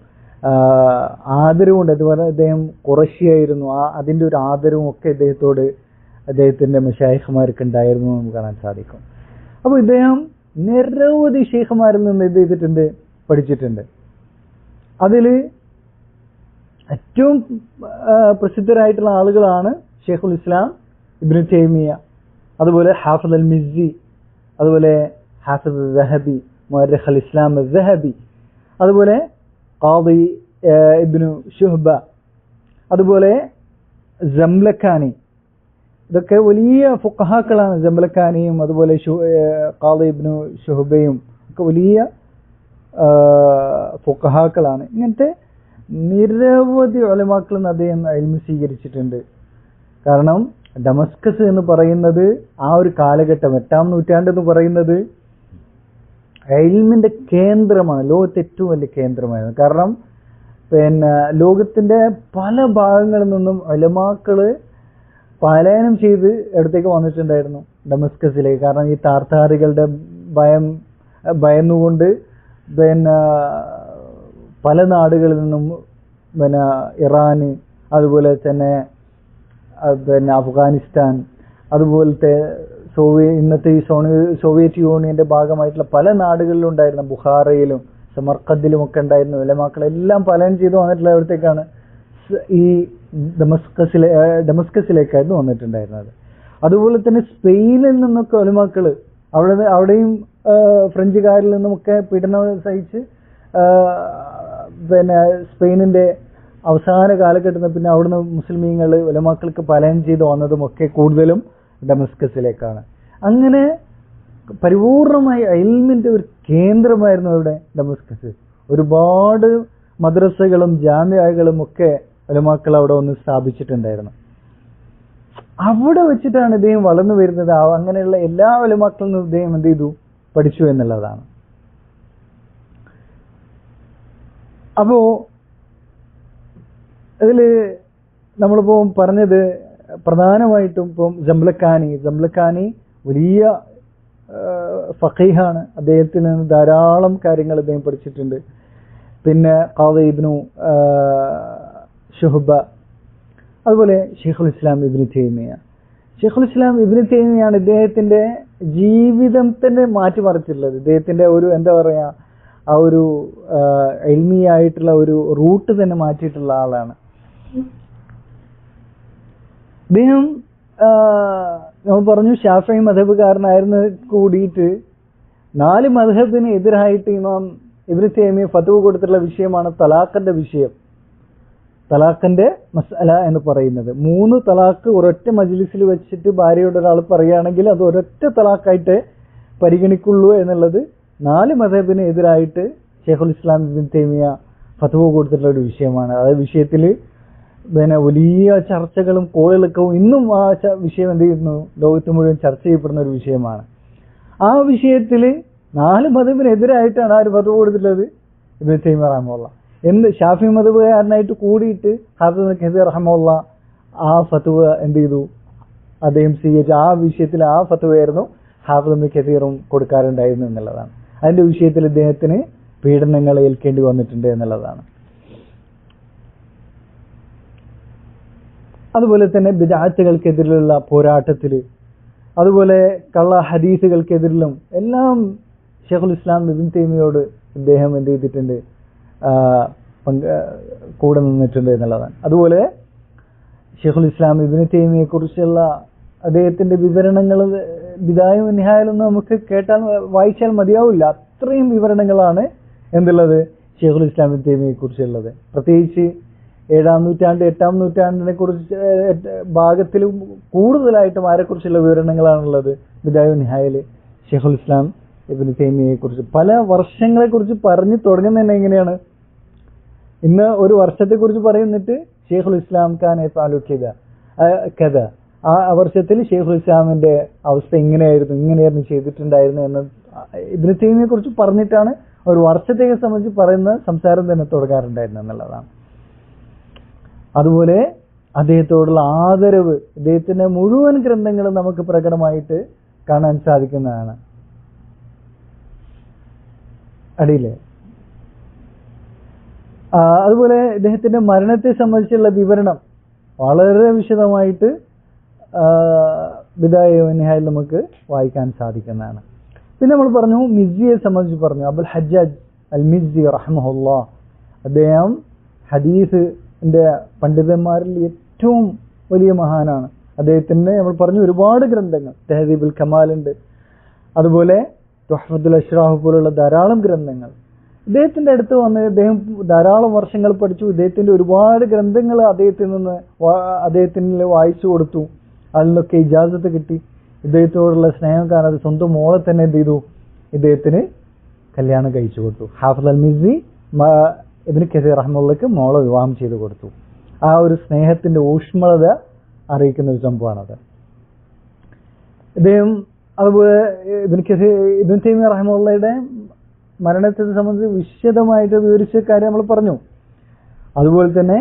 ആദരവും ഉണ്ട്. അതുപോലെ അദ്ദേഹം ഖുറശിയായിരുന്നു, അതിൻ്റെ ഒരു ആദരവും ഒക്കെ ഇദ്ദേഹത്തോട് അദ്ദേഹത്തിന്റെ മശായിഖ്മാർക്ക് ഉണ്ടായിരുന്നു നമുക്ക് കാണാൻ സാധിക്കും. അപ്പോൾ ഇദ്ദേഹം നിരവധി ഷെയ്ഖുമാരിൽ നിന്ന് ഇത് ചെയ്തിട്ടുണ്ട്, പഠിച്ചിട്ടുണ്ട്. അതിൽ ഏറ്റവും പ്രസിദ്ധരായിട്ടുള്ള ആളുകളാണ് ഷെയ്ഖുൽ ഇസ്ലാം ഇബ്നു തൈമിയ, അതുപോലെ ഹാഫിദ് അൽ മിസ്സി, അതുപോലെ ഹാഫിദ് ദഹബി, മുഅർരിഖ് അൽ ഇസ്ലാം ദഹബി, അതുപോലെ ഖാദി ഇബ്നു ശുഹ്ബ, അതുപോലെ ജംലക്കാനി. ഇതൊക്കെ വലിയ ഫുഖഹാക്കളാണ്. ജംലക്കാനിയും അതുപോലെ ഖാദി ഇബ്നു ശുഹ്ബയും ഒക്കെ വലിയ ഫുഖഹാക്കളാണ്. ഇങ്ങനത്തെ നിരവധി ഉലമാക്കളിൽ നിന്ന് അദ്ദേഹം ഇൽമു സ്വീകരിച്ചിട്ടുണ്ട്. കാരണം ഡമസ്കസ് എന്ന് പറയുന്നത് ആ ഒരു കാലഘട്ടം 8-ാം നൂറ്റാണ്ട് എന്ന് പറയുന്നത് ഇൽമിന്റെ കേന്ദ്രമാണ്, ലോകത്തെ ഏറ്റവും വലിയ കേന്ദ്രമായിരുന്നു. കാരണം പിന്നെ ലോകത്തിന്റെ പല ഭാഗങ്ങളിൽ നിന്നും ഉലമാക്കള് പലായനം ചെയ്ത് ഇടത്തേക്ക് വന്നിട്ടുണ്ടായിരുന്നു ഡമസ്കസിലേക്ക്. കാരണം ഈ താർത്താറികളുടെ ഭയന്നുകൊണ്ട് പിന്നെ പല നാടുകളിൽ നിന്നും പിന്നെ ഇറാന്, അതുപോലെ തന്നെ പിന്നെ അഫ്ഗാനിസ്ഥാൻ, അതുപോലത്തെ ഇന്നത്തെ ഈ സോവിയറ്റ് യൂണിയന്റെ ഭാഗമായിട്ടുള്ള പല നാടുകളിലും ഉണ്ടായിരുന്ന ബുഖാറയിലും സമർഖദിലും ഒക്കെ ഉണ്ടായിരുന്ന ഉലമാക്കളെല്ലാം പലായനം ചെയ്ത് വന്നിട്ടുള്ള ഇവിടത്തേക്കാണ് ഈ ഡമസ്കസിലേക്കായിരുന്നു വന്നിട്ടുണ്ടായിരുന്നത്. അതുപോലെ തന്നെ സ്പെയിനിൽ നിന്നൊക്കെ ഉലമാക്കള് അവിടെയും ഫ്രഞ്ചുകാരിൽ നിന്നുമൊക്കെ പീഡനം സഹിച്ച് പിന്നെ സ്പെയിനിന്റെ അവസാന കാലഘട്ടത്തിൽ പിന്നെ അവിടുന്ന് മുസ്ലിമീങ്ങൾ ഉലമാക്കൾക്ക് പലായനം ചെയ്ത് വന്നതും ഒക്കെ കൂടുതലും ഡമസ്കസിലേക്കാണ്. അങ്ങനെ പരിപൂർണമായി ഇൽമിന്റെ ഒരു കേന്ദ്രമായിരുന്നു ഇവിടെ ഡമസ്കസ്. ഒരുപാട് മദ്രസകളും ജാമിഅകളും ഒക്കെ ഉലമാക്കൾ അവിടെ ഒന്ന് സ്ഥാപിച്ചിട്ടുണ്ടായിരുന്നു. അവിടെ വെച്ചിട്ടാണ് ഇദ്ദേഹം വളർന്നു വരുന്നത്. അങ്ങനെയുള്ള എല്ലാ ഉലമാക്കളിൽ നിന്നും ഇദ്ദേഹം എന്ത് ചെയ്തു, പഠിച്ചു എന്നുള്ളതാണ്. അപ്പോ ഇതിൽ നമ്മളിപ്പോ പറഞ്ഞത് പ്രധാനമായിട്ടും ഇപ്പം ജംലക്കാനി വലിയ ഫഖീഹാണ്. അദ്ദേഹത്തിൽ നിന്ന് ധാരാളം കാര്യങ്ങൾ അദ്ദേഹം പഠിച്ചിട്ടുണ്ട്. പിന്നെ ഖാദി ഇബ്നു ശുഹ്ബ, അതുപോലെ ഷെയ്ഖുൽ ഇസ്ലാം ഇബ്നു തൈമിയ. ഷെയ്ഖുൽ ഇസ്ലാം ഇബ്നു തൈമിയാണ് ഇദ്ദേഹത്തിന്റെ ജീവിതം തന്നെ മാറ്റിമറിച്ചിട്ടുള്ളത്. ഇദ്ദേഹത്തിന്റെ ഒരു എന്താ പറയാ ആ ഒരു ഇൽമിയായിട്ടുള്ള ഒരു റൂട്ട് തന്നെ മാറ്റിയിട്ടുള്ള ആളാണ് ഇദ്ദേഹം. നമ്മൾ പറഞ്ഞു ഷാഫിഈ മദ്ഹബുകാരനായിരുന്നു കൂടിയിട്ട് 4 മദ്ഹബിന് എതിരായിട്ട് ഇമാം ഇബ്നു തൈമിയ ഫത്വ കൊടുത്തിട്ടുള്ള വിഷയമാണ് തലാഖിന്റെ വിഷയം. തലാഖിന്റെ മസ്അല എന്ന് പറയുന്നത് 3 തലാഖ് ഒരൊറ്റ മജ്ലിസിൽ വെച്ചിട്ട് ഭാര്യയോട് ഒരാൾ പറയുകയാണെങ്കിൽ അത് ഒരൊറ്റ തലാഖായിട്ട് പരിഗണിക്കുള്ളൂ എന്നുള്ളത് 4 മദ്ഹബിന് എതിരായിട്ട് ഷെയ്ഖുൽ ഇസ്ലാം ഇബ്നു തൈമിയ ഫത്വ കൊടുത്തിട്ടുള്ള ഒരു വിഷയമാണ്. ആ വിഷയത്തിൽ പിന്നെ വലിയ ചർച്ചകളും കോളിളക്കവും ഇന്നും ആ വിഷയം എന്ത് ചെയ്യുന്നു, ലോകത്ത് മുഴുവൻ ചർച്ച ചെയ്യപ്പെടുന്ന ഒരു വിഷയമാണ്. ആ വിഷയത്തിൽ 4 മദ്ഹബിനെതിരായിട്ടാണ് ആര് ഫത്വ കൊടുത്തിട്ടുള്ളത്? ഇബ്നു തൈമിയ റഹ്മത്തുള്ളാഹി. ഷാഫി മദ്ഹബുകാരനായിട്ട് കൂടിയിട്ട് ഹാഫിദ് ഇബ്നു കസീർ റഹ്മത്തുള്ളാഹി ആ ഫത്വ എന്ത് ചെയ്തു, അദ്ദേഹം സ്വീകരിച്ചു. ആ വിഷയത്തിൽ ആ ഫത്വയായിരുന്നു ഹാഫിദ് ഇബ്നു കസീറും കൊടുക്കാറുണ്ടായിരുന്നു എന്നുള്ളതാണ്. അതിന്റെ വിഷയത്തിൽ ഇദ്ദേഹത്തിന് പീഡനങ്ങൾ ഏൽക്കേണ്ടി വന്നിട്ടുണ്ട് എന്നുള്ളതാണ്. അതുപോലെ തന്നെ ബിദ്അത്തുകൾക്കെതിരെയുള്ള പോരാട്ടത്തിൽ, അതുപോലെ കള്ള ഹദീസുകൾക്കെതിരിലും എല്ലാം ഷെയ്ഖുൽ ഇസ്ലാം ഇബ്നു തൈമിയയോട് ഇദ്ദേഹം എന്ത് ചെയ്തിട്ടുണ്ട്, കൂടെ നിന്നിട്ടുണ്ട് എന്നുള്ളതാണ്. അതുപോലെ ഷെയ്ഖുൽ ഇസ്ലാം ഇബ്നു തൈമിയയെ കുറിച്ചുള്ള അദ്ദേഹത്തിന്റെ വിവരണങ്ങൾ ബിദായ നിഹായിലൊന്നും നമുക്ക് കേട്ടാൽ വായിച്ചാൽ മതിയാവില്ല. അത്രയും വിവരണങ്ങളാണ് എന്തുള്ളത് ഷെയ്ഖുൽ ഇസ്ലാം ഇബ്നു തൈമിയയെ കുറിച്ചുള്ളത്. പ്രത്യേകിച്ച് 7-ാം നൂറ്റാണ്ട് 8-ാം നൂറ്റാണ്ടിനെ കുറിച്ച് ഭാഗത്തിൽ കൂടുതലായിട്ടും ആരെക്കുറിച്ചുള്ള വിവരണങ്ങളാണുള്ളത് ബിദായ നിഹായിൽ ഷെയ്ഖുൽ ഇസ്ലാം ഇബ്നു തൈമിയയെ കുറിച്ച്. പല വർഷങ്ങളെ കുറിച്ച് പറഞ്ഞു തുടങ്ങുന്നത് തന്നെ എങ്ങനെയാണ്, ഇന്ന് ഒരു വർഷത്തെ കുറിച്ച് പറയുന്നിട്ട് ഷെയ്ഖുൽ ഇസ്ലാം ഖാൻ യഫ്അലു കഥ, ആ വർഷത്തിൽ ഷെയ്ഖുൽ ഇസ്ലാമിന്റെ അവസ്ഥ ഇങ്ങനെയായിരുന്നു ചെയ്തിട്ടുണ്ടായിരുന്നു എന്ന് ഇബ്നു തൈമിയയെ കുറിച്ച് പറഞ്ഞിട്ടാണ് ഒരു വർഷത്തെ സംബന്ധിച്ച് പറയുന്ന സംസാരം തന്നെ തുടങ്ങാറുണ്ടായിരുന്നു എന്നുള്ളതാണ്. അതുപോലെ അദ്ദേഹത്തോടുള്ള ആദരവ്, ഇദ്ദേഹത്തിന്റെ മുഴുവൻ ഗ്രന്ഥങ്ങളും നമുക്ക് പ്രകടമായിട്ട് കാണാൻ സാധിക്കുന്നതാണ്. അടിയിലെ അതുപോലെ ഇദ്ദേഹത്തിന്റെ മരണത്തെ സംബന്ധിച്ചുള്ള വിവരണം വളരെ വിശദമായിട്ട് ബിദായ നിഹായിൽ നമുക്ക് വായിക്കാൻ സാധിക്കുന്നതാണ്. പിന്നെ നമ്മൾ പറഞ്ഞു മിസ്സിയെ സംബന്ധിച്ച് പറഞ്ഞു, അബുൽ ഹജ്ജാജ് അൽ മിസ്സി റഹ്മഹുല്ലാഹ്. അദ്ദേഹം ഹദീസിന്റെ പണ്ഡിതന്മാരിൽ ഏറ്റവും വലിയ മഹാനാണ്. അദ്ദേഹത്തിന് നമ്മൾ പറഞ്ഞു ഒരുപാട് ഗ്രന്ഥങ്ങൾ, തഹദീബുൽ കമാൽ ഉണ്ട്, അതുപോലെ തുഹ്ഫത്തുൽ അശ്റാഹ് പോലുള്ള ധാരാളം ഗ്രന്ഥങ്ങൾ. ഇദ്ദേഹത്തിന്റെ അടുത്ത് വന്ന് ഇദ്ദേഹം ധാരാളം വർഷങ്ങൾ പഠിച്ചു. ഇദ്ദേഹത്തിന്റെ ഒരുപാട് ഗ്രന്ഥങ്ങൾ അദ്ദേഹത്തിന് വായിച്ചു കൊടുത്തു. അതിലൊക്കെ ഇജാസത്ത് കിട്ടി. ഇദ്ദേഹത്തോടുള്ള സ്നേഹം കാരണം അത് സ്വന്തം മോളെ തന്നെ എന്ത് ചെയ്തു, ഇദ്ദേഹത്തിന് കല്യാണം കഴിച്ചു കൊടുത്തു. ഹാഫിദ് അൽ മിസ്സി ഇബ്നു കസീർ റഹ്മത്തുള്ളാഹിക്ക് മോളെ വിവാഹം ചെയ്തു കൊടുത്തു. ആ ഒരു സ്നേഹത്തിന്റെ ഊഷ്മളത അറിയിക്കുന്ന ഒരു സംഭവമാണത്. ഇദ്ദേഹം അതുപോലെ ഇബ്നു തൈമിയ റഹ്മത്തുള്ളാഹിയുടെ മരണത്തെ സംബന്ധിച്ച് വിശദമായിട്ട് വിവരിച്ച കാര്യം നമ്മൾ പറഞ്ഞു. അതുപോലെ തന്നെ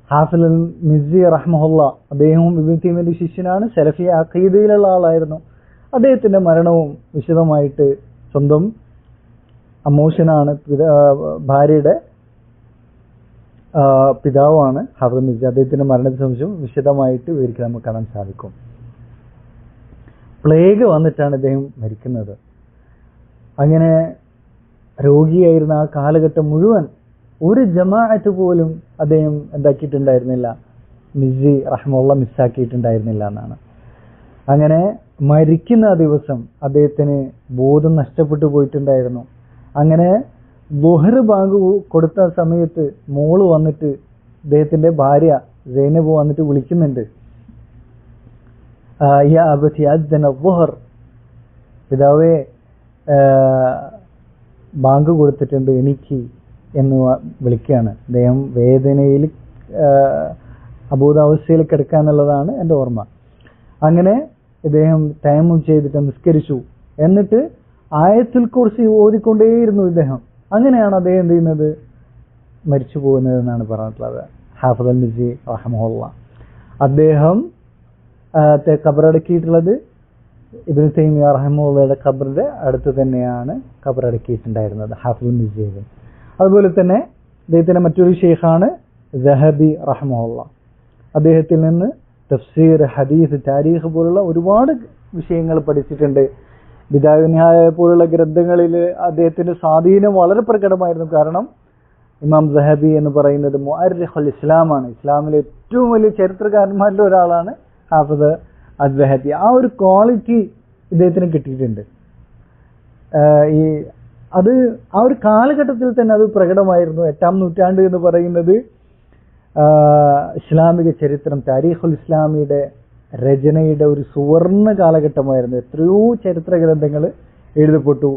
ഹാഫിദ് അൽ മിസ്സി റഹ്മത്തുള്ളാഹി അദ്ദേഹവും ഇബ്നു തൈമിയയുടെ ശിഷ്യനാണ്, സലഫി അഖീദയിലുള്ള ആളായിരുന്നു. അദ്ദേഹത്തിന്റെ മരണവും വിശദമായിട്ട് സ്വന്തം അമ്മോഷനാണ്, ഭാര്യയുടെ പിതാവാണ് ഹാഫിദ് മിസ്സി. അദ്ദേഹത്തിന്റെ മരണത്തെ സംബന്ധിച്ചും വിശദമായിട്ട് വിവരിക്കാൻ നമുക്ക് കാണാൻ സാധിക്കും. പ്ലേഗ് വന്നിട്ടാണ് അദ്ദേഹം മരിക്കുന്നത്. അങ്ങനെ രോഗിയായിരുന്ന ആ കാലഘട്ടം മുഴുവൻ ഒരു ജമാഅത്ത് പോലും അദ്ദേഹം എന്താക്കിയിട്ടുണ്ടായിരുന്നില്ല, മിസ്സി റഹ്മത്തുള്ളാഹി മിസ്സാക്കിയിട്ടുണ്ടായിരുന്നില്ല എന്നാണ്. അങ്ങനെ മരിക്കുന്ന ദിവസം അദ്ദേഹത്തിന് ബോധം നഷ്ടപ്പെട്ടു പോയിട്ടുണ്ടായിരുന്നു. അങ്ങനെ ളുഹർ ബാങ്ക് കൊടുത്ത സമയത്ത് മോള് വന്നിട്ട് അദ്ദേഹത്തിന്റെ ഭാര്യ സൈനബ് വന്നിട്ട് വിളിക്കുന്നുണ്ട്, യാ അബതി അദ്ദന ളുഹർ, പിതാവേ ബാങ്ക് കൊടുത്തിട്ടുണ്ട് എനിക്ക് എന്ന് വിളിക്കുകയാണ്. അദ്ദേഹം വേദനയിൽ അബോധാവസ്ഥയിൽ കിടക്കുക എന്നുള്ളതാണ് എൻ്റെ ഓർമ്മ. അങ്ങനെ ഇദ്ദേഹം തയമ്മും ചെയ്തിട്ട് നിസ്കരിച്ചു. എന്നിട്ട് ആയത്തുൽ കുർസി ഓതിക്കൊണ്ടേയിരുന്നു ഇദ്ദേഹം. അങ്ങനെയാണ് അദ്ദേഹം എന്ത് ചെയ്യുന്നത്, മരിച്ചു പോകുന്നത് എന്നാണ് പറഞ്ഞിട്ടുള്ളത്. ഹാഫിദ് അൽ മിസ്സി റഹ്മത്തുള്ളാഹി അദ്ദേഹം ഖബറടക്കിയിട്ടുള്ളത് ഇബ്നു തൈമിയ റഹ്മത്തുള്ളാഹിയുടെ ഖബറിന്റെ അടുത്ത് തന്നെയാണ് ഖബറടക്കിയിട്ടുണ്ടായിരുന്നത് ഹാഫിദ് അൽ മിസ്സിയെ. അതുപോലെ തന്നെ അദ്ദേഹത്തിന്റെ മറ്റൊരു ഷെയ്ഖാണ് ദഹബി റഹ്മത്തുള്ളാഹി. അദ്ദേഹത്തിൽ നിന്ന് തഫ്സീർ, ഹദീസ്, താരീഖ് പോലുള്ള ഒരുപാട് വിഷയങ്ങൾ പഠിച്ചിട്ടുണ്ട്. ബിദായ നിഹായ പോലുള്ള ഗ്രന്ഥങ്ങളിൽ അദ്ദേഹത്തിന്റെ സ്വാധീനം വളരെ പ്രകടമായിരുന്നു. കാരണം ഇമാം സഹബി എന്ന് പറയുന്നത് മുഅർരിഖുൽ ഇസ്ലാമാണ്. ഇസ്ലാമിലെ ഏറ്റവും വലിയ ചരിത്രകാരന്മാരിൽ ഒരാളാണ് ഹാഫിദ് അസ്സഹബി. ആ ഒരു ക്വാളിറ്റി ഇദ്ദേഹത്തിന് കിട്ടിയിട്ടുണ്ട്. ആ ഒരു കാലഘട്ടത്തിൽ തന്നെ അത് പ്രകടമായിരുന്നു. 8-ാം നൂറ്റാണ്ട് എന്ന് പറയുന്നത് ഇസ്ലാമിക ചരിത്രം, താരീഖുൽ ഇസ്ലാമിയുടെ രചനയുടെ ഒരു സുവർണ കാലഘട്ടമായിരുന്നു. എത്രയോ ചരിത്ര ഗ്രന്ഥങ്ങൾ എഴുതപ്പെട്ടു.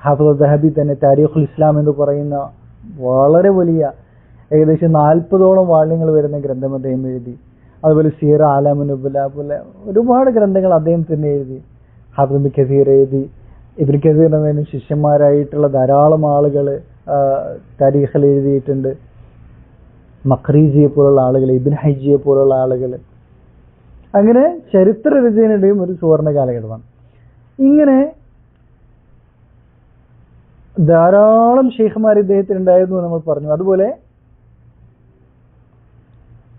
ഹാഫിദ് അസ്സഹബി തന്നെ താരീഖുൽ ഇസ്ലാം എന്ന് പറയുന്ന വളരെ വലിയ ഏകദേശം 40ഓളം വാള്യങ്ങൾ വരുന്ന ഗ്രന്ഥം അദ്ദേഹം എഴുതി. അതുപോലെ സീറ ആലമുൻ നുബല പോലെ ഒരുപാട് ഗ്രന്ഥങ്ങൾ അദ്ദേഹം തന്നെ എഴുതി. ഹാഫിദ് ഇബ്നു കസീർ എഴുതി. ഇബ്നു കസീറിന് ശിഷ്യന്മാരായിട്ടുള്ള ധാരാളം ആളുകൾ താരീഖിൽ എഴുതിയിട്ടുണ്ട്. മഖ്രീസിയെ പോലുള്ള ആളുകൾ, ഇബ്നു ഹജ്ജിയെ പോലുള്ള ആളുകൾ. അങ്ങനെ ചരിത്ര രചനയുടെയും ഒരു സുവർണ കാലഘട്ടമാണ്. ഇങ്ങനെ ധാരാളം ഷെയ്ഖുമാർ ഇദ്ദേഹത്തിനുണ്ടായിരുന്നു നമ്മൾ പറഞ്ഞു. അതുപോലെ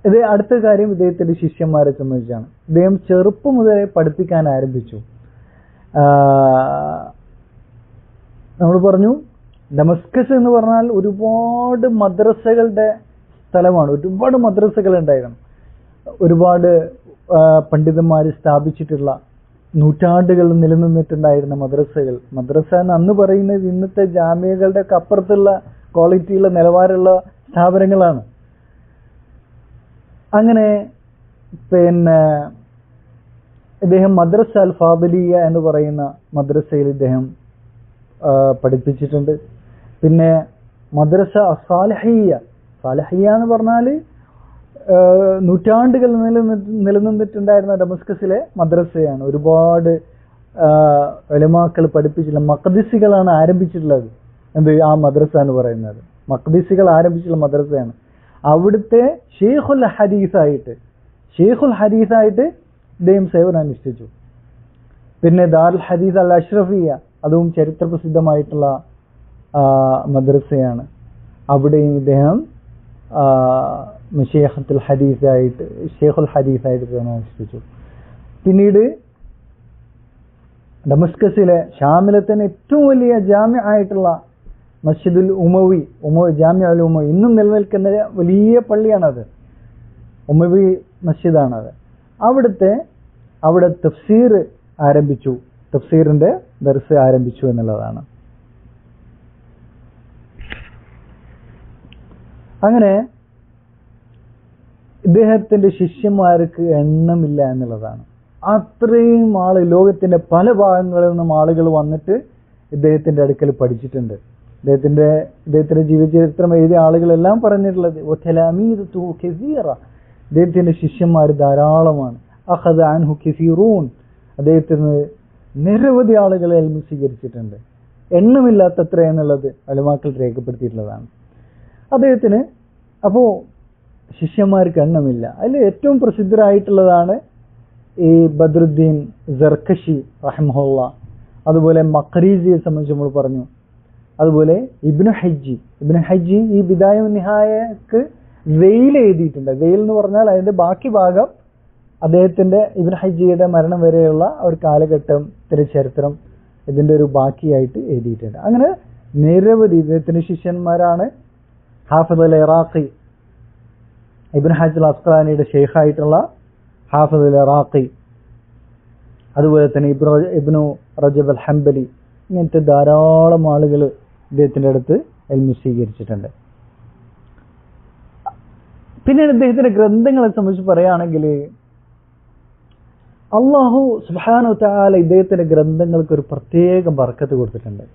ഇത് അടുത്ത കാര്യം ഇദ്ദേഹത്തിന്റെ ശിഷ്യന്മാരെ സംബന്ധിച്ചാണ്. ഇദ്ദേഹം ചെറുപ്പം മുതലേ പഠിപ്പിക്കാൻ ആരംഭിച്ചു. നമ്മൾ പറഞ്ഞു ഡമസ്കസ് എന്ന് പറഞ്ഞാൽ ഒരുപാട് മദ്രസകളുടെ സ്ഥലമാണ്. ഒരുപാട് മദ്രസകൾ ഉണ്ടായിരുന്നു. ഒരുപാട് പണ്ഡിതന്മാർ സ്ഥാപിച്ചിട്ടുള്ള നൂറ്റാണ്ടുകൾ നിലനിന്നിട്ടുണ്ടായിരുന്ന മദ്രസകൾ. മദ്രസ എന്ന് അന്ന് പറയുന്നത് ഇന്നത്തെ ജാമ്യകളുടെ ഒക്കെ അപ്പുറത്തുള്ള ക്വാളിറ്റിയുള്ള നിലവാരമുള്ള സ്ഥാപനങ്ങളാണ്. അങ്ങനെ ഇദ്ദേഹം മദ്രസ അൽ ഫാദിലിയ എന്ന് പറയുന്ന മദ്രസയിൽ ഇദ്ദേഹം പഠിപ്പിച്ചിട്ടുണ്ട്. പിന്നെ മദ്രസ സാലിഹിയ എന്ന് പറഞ്ഞാൽ നൂറ്റാണ്ടുകൾ നിലനിന്നിട്ടുണ്ടായിരുന്ന ഡമസ്കസിലെ മദ്രസയാണ്. ഒരുപാട് ഉലമാക്കൾ പഠിപ്പിച്ചിട്ടുള്ള മഖ്ദിസികളാണ് ആരംഭിച്ചിട്ടുള്ളത്. ആ മദ്രസ എന്ന് പറയുന്നത് മഖ്ദിസികൾ ആരംഭിച്ചിട്ടുള്ള മദ്രസയാണ്. അവിടുത്തെ ഷെയ്ഖുൽ ഹദീസായിട്ട് ഇദ്ദേഹം സേവനം അനുഷ്ഠിച്ചു. പിന്നെ ദാറുൽ ഹദീസ് അൽ അഷ്റഫിയ, അതും ചരിത്ര പ്രസിദ്ധമായിട്ടുള്ള മദ്രസയാണ്. അവിടെയും ഇദ്ദേഹം ഷെയ്ഖുൽ ഹദീസായിട്ട് സേവനം അനുഷ്ഠിച്ചു. പിന്നീട് ഡമസ്കസിലെ ഷാമിലെ തന്നെ ഏറ്റവും വലിയ ജാമ്യ ആയിട്ടുള്ള മസ്ജിദുൽ ഉമവി, ജാമ്യ അൽ ഉമവി ഇന്നും നിലനിൽക്കുന്ന വലിയ പള്ളിയാണത്. ഉമവി മസ്ജിദാണത്. അവിടെ തഫ്സീർ ആരംഭിച്ചു. തഫ്സീറിന്റെ ദർസ് ആരംഭിച്ചു എന്നുള്ളതാണ്. അങ്ങനെ ഇദ്ദേഹത്തിന്റെ ശിഷ്യന്മാർക്ക് എണ്ണമില്ല എന്നുള്ളതാണ്. അത്രയും ലോകത്തിന്റെ പല ഭാഗങ്ങളിൽ നിന്നും ആളുകൾ വന്നിട്ട് ഇദ്ദേഹത്തിന്റെ അടുക്കൽ പഠിച്ചിട്ടുണ്ട്. ഇദ്ദേഹത്തിന്റെ ജീവചരിത്രം എഴുതിയ ആളുകളെല്ലാം പറഞ്ഞിട്ടുള്ളത് ഇദ്ദേഹത്തിന്റെ ശിഷ്യന്മാർ ധാരാളമാണ്. അഖദ അൻഹു കസീറൂൻ, അദ്ദേഹത്തിന് നിരവധി ആളുകളെ ഇൽമു സ്വീകരിച്ചിട്ടുണ്ട്. എണ്ണമില്ലാത്തത്ര എന്നുള്ളത് ഉലമാക്കൾ രേഖപ്പെടുത്തിയിട്ടുള്ളതാണ്. അദ്ദേഹത്തിന് അപ്പോ ശിഷ്യന്മാർക്ക് എണ്ണമില്ല. അതിൽ ഏറ്റവും പ്രസിദ്ധരായിട്ടുള്ളതാണ് ഈ ബദ്രുദ്ദീൻ സർക്കശി റഹിമഹുള്ള, അതുപോലെ മഖ്രീസിയെ സംബന്ധിച്ച് നമ്മൾ പറഞ്ഞു. അതുപോലെ ഇബ്നു ഹജ്ജി ഈ ബിദായ നിഹായക്ക് വെയിൽ എഴുതിയിട്ടുണ്ട്. വെയിൽ എന്ന് പറഞ്ഞാൽ അതിന്റെ ബാക്കി ഭാഗം അദ്ദേഹത്തിന്റെ ഇബ്നു ഹജ്ജിയുടെ മരണം വരെയുള്ള ഒരു കാലഘട്ടത്തിന്റെ ചരിത്രം ഇതിന്റെ ഒരു ബാക്കിയായിട്ട് എഴുതിയിട്ടുണ്ട്. അങ്ങനെ നിരവധി ഇദ്ദേഹത്തിന്റെ ശിഷ്യന്മാരാണ് ഹാഫിദ് അൽ ഇറാഖി, ഇബ്നു ഹജർ അസ്ഖലാനിയുടെ ഷെയ്ഖായിട്ടുള്ള ഹാഫിദ് അൽ ഇറാഖി, അതുപോലെ തന്നെ ഇബ്നു റജബ് അൽ ഹംബലി. ഇങ്ങനത്തെ ധാരാളം ആളുകൾ ഇദ്ദേഹത്തിന്റെ അടുത്ത് ഇൽമു സ്വീകരിച്ചിട്ടുണ്ട്. പിന്നീട് ഇദ്ദേഹത്തിന്റെ ഗ്രന്ഥങ്ങളെ സംബന്ധിച്ച് പറയുകയാണെങ്കിൽ അല്ലാഹു സുബ്ഹാനഹു തആല ഇദ്ദേഹത്തിന്റെ ഗ്രന്ഥങ്ങൾക്ക് ഒരു പ്രത്യേക ബർക്കത്ത് കൊടുത്തിട്ടുണ്ട്.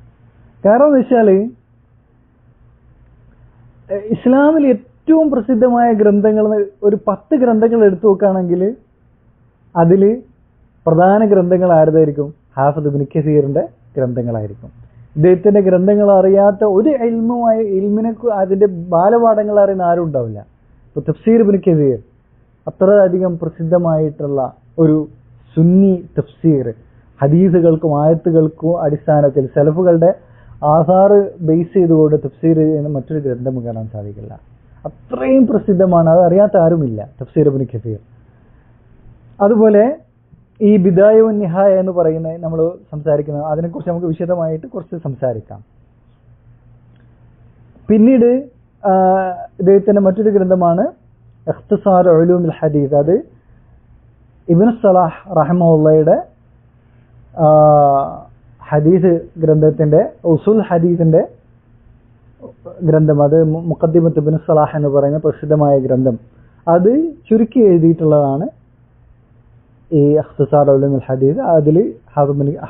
കാരണം എന്ന് വെച്ചാൽ ഇസ്ലാമിൽ ഏറ്റവും പ്രസിദ്ധമായ ഗ്രന്ഥങ്ങൾ ഒരു 10 ഗ്രന്ഥങ്ങൾ എടുത്തു നോക്കുകയാണെങ്കിൽ അതിൽ പ്രധാന ഗ്രന്ഥങ്ങൾ ആരുതായിരിക്കും? ഹാഫിദ് ഇബ്നു കസീറിന്റെ ഗ്രന്ഥങ്ങളായിരിക്കും. ഇദ്ദേഹത്തിന്റെ ഗ്രന്ഥങ്ങൾ അറിയാത്ത ഒരു ഇൽമിനെ അതിന്റെ ബാലപാഠങ്ങൾ അറിയുന്ന ആരും ഉണ്ടാവില്ല. ഇപ്പൊ തഫ്സീർ ഇബ്നു കസീർ അത്ര അധികം പ്രസിദ്ധമായിട്ടുള്ള ഒരു സുന്നി തഫ്സീർ, ഹദീസുകൾക്കും ആയത്തുകൾക്കും അടിസ്ഥാനത്തിൽ സലഫുകളുടെ ആധാറ് ബേസ് ചെയ്തുകൊണ്ട് തഫ്സീർ ചെയ്യുന്ന മറ്റൊരു ഗ്രന്ഥം കാണാൻ സാധിക്കില്ല. അത്രയും പ്രസിദ്ധമാണ്, അത് അറിയാത്ത ആരുമില്ല തഫ്സീർ ഇബ്നു കസീർ. അതുപോലെ ഈ ബിദായ വ നിഹായ എന്ന് പറയുന്ന നമ്മൾ സംസാരിക്കുന്നത്, അതിനെക്കുറിച്ച് നമുക്ക് വിശദമായിട്ട് കുറച്ച് സംസാരിക്കാം. പിന്നീട് ഇദ്ദേഹത്തിന്റെ മറ്റൊരു ഗ്രന്ഥമാണ് ഇഖ്തിസാർ ഉലൂമുൽ ഹദീസ്. അത് ഇബ്നു സലാഹ് റഹിമഹുള്ളയുടെ ഹദീസ് ഗ്രന്ഥത്തിന്റെ ഉസൂൽ ഹദീസിന്റെ ഗ്രന്ഥം. അത് മുഖദ്ദിമത്ത് ഇബ്നു സലാഹ് എന്ന് പറയുന്ന പ്രസിദ്ധമായ ഗ്രന്ഥം. അത് ചുരുക്കി എഴുതിയിട്ടുള്ളതാണ് ഈ ഇഖ്തിസാർ ഉലൂമുൽ ഹദീസ്. അതിൽ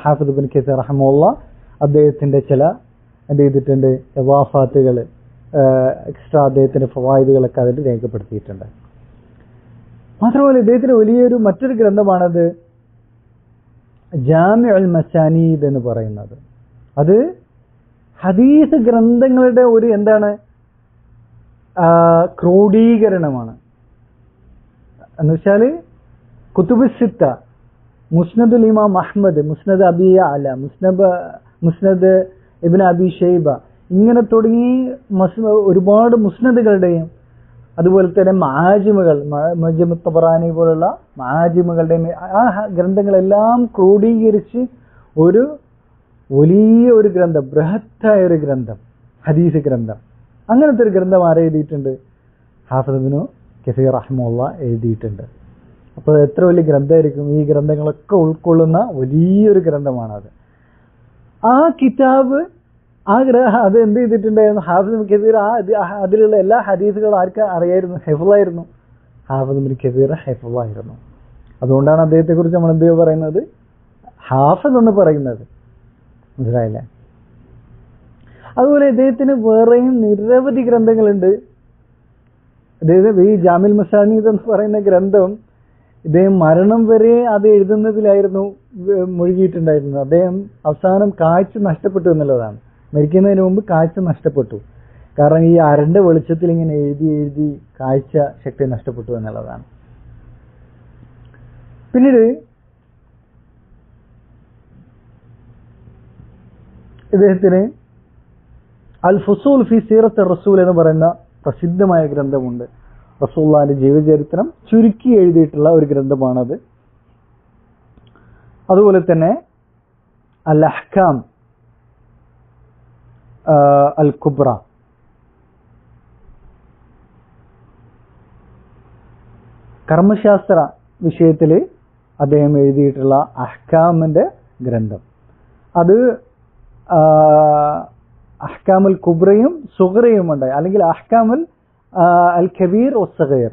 ഹാഫിദ് ഇബ്നു കസീർ റഹിമഹുള്ള അദ്ദേഹത്തിന്റെ ചില എന്ത് ചെയ്തിട്ടുണ്ട്, ഇവാഫാത്തുകൾ, എക്സ്ട്രാ അദ്ദേഹത്തിന്റെ ഫവായിദുകളൊക്കെ അതിൽ രേഖപ്പെടുത്തിയിട്ടുണ്ട്. മാത്രമല്ല ഇദ്ദേഹത്തിന്റെ വലിയൊരു മറ്റൊരു ഗ്രന്ഥമാണത് ജാമിഉൽ മസാനീദ് എന്ന് പറയുന്നത്. അത് ഹദീസ് ഗ്രന്ഥങ്ങളുടെ ഒരു എന്താണ് ക്രോഡീകരണമാണ്. എന്ന് വെച്ചാൽ കുതുബ് സിത്ത, മുസ്നദുൽ ഇമാം അഹ്മദ്, മുസ്നദ് അബി അല, മുസ്നദ് ഇബ്നു അബി ഷൈബ, ഇങ്ങനെ തുടങ്ങി ഒരുപാട് മുസ്നദുകളുടെയും അതുപോലെ തന്നെ മആജിമുകൾ, മുഅ്ജം തബറാനി പോലുള്ള മആജിമുകളുടെയും ആ ഗ്രന്ഥങ്ങളെല്ലാം ക്രോഡീകരിച്ച് ഒരു വലിയൊരു ഗ്രന്ഥം, ബൃഹത്തായ ഒരു ഗ്രന്ഥം, ഹദീസ് ഗ്രന്ഥം. അങ്ങനത്തെ ഒരു ഗ്രന്ഥം ആരെ എഴുതിയിട്ടുണ്ട്? ഹാഫിദ് ഇബ്നു കസീർ റഹിമഹുള്ള എഴുതിയിട്ടുണ്ട്. അപ്പോൾ എത്ര വലിയ ഗ്രന്ഥമായിരിക്കും! ഈ ഗ്രന്ഥങ്ങളൊക്കെ ഉൾക്കൊള്ളുന്ന വലിയൊരു ഗ്രന്ഥമാണത്. ആ കിതാബ് അത് എന്ത് ചെയ്തിട്ടുണ്ടായിരുന്നു? ഹാഫിദ് ഇബ്നു കസീർ അതിലുള്ള എല്ലാ ഹദീസുകളും ആർക്ക് അറിയായിരുന്നു? ഹെഫ്ളായിരുന്നു. ഹാഫിദ് ഇബ്നു കസീർ ഹെഫ്ളായിരുന്നു. അതുകൊണ്ടാണ് അദ്ദേഹത്തെ കുറിച്ച് നമ്മൾ എന്ത് പറയുന്നത്? ഹാഫിദ് എന്ന് പറയുന്നത്. മനസ്സിലായില്ലേ? അതുപോലെ ഇദ്ദേഹത്തിന് വേറെയും നിരവധി ഗ്രന്ഥങ്ങളുണ്ട്. അദ്ദേഹം ഈ ജാമിൽ മസാനീദ് എന്ന് പറയുന്ന ഗ്രന്ഥം ഇദ്ദേഹം മരണം വരെ അത് എഴുതുന്നതിലായിരുന്നു മുഴുകിയിട്ടുണ്ടായിരുന്നത്. അദ്ദേഹം അവസാനം കാഴ്ച നഷ്ടപ്പെട്ടു എന്നുള്ളതാണ്. മരിക്കുന്നതിന് മുമ്പ് കാഴ്ച നഷ്ടപ്പെട്ടു. കാരണം ഈ അരണ്ട വെളിച്ചത്തിൽ ഇങ്ങനെ എഴുതി എഴുതി കാഴ്ച ശക്തി നഷ്ടപ്പെട്ടു എന്നുള്ളതാണ്. പിന്നീട് ഇദ്ദേഹത്തിന് അൽ ഫുസൂൽ ഫി സീറത്ത് റസൂൽ എന്ന് പറയുന്ന പ്രസിദ്ധമായ ഗ്രന്ഥമുണ്ട്. റസൂലുള്ളാഹിന്റെ ജീവചരിത്രം ചുരുക്കി എഴുതിയിട്ടുള്ള ഒരു ഗ്രന്ഥമാണത്. അതുപോലെ തന്നെ അൽ അഹ്കാം അൽ കുബ്ര, കർമ്മശാസ്ത്ര വിഷയത്തിൽ അദ്ദേഹം എഴുതിയിട്ടുള്ള അഹ്കാമിന്റെ ഗ്രന്ഥം. അത് അഹ്കാമുൽ കുബ്രയും സുഗ്റയും ഉണ്ട്, അല്ലെങ്കിൽ അഹ്കാമുൽ അൽ കബീർ ഒസഗീർ.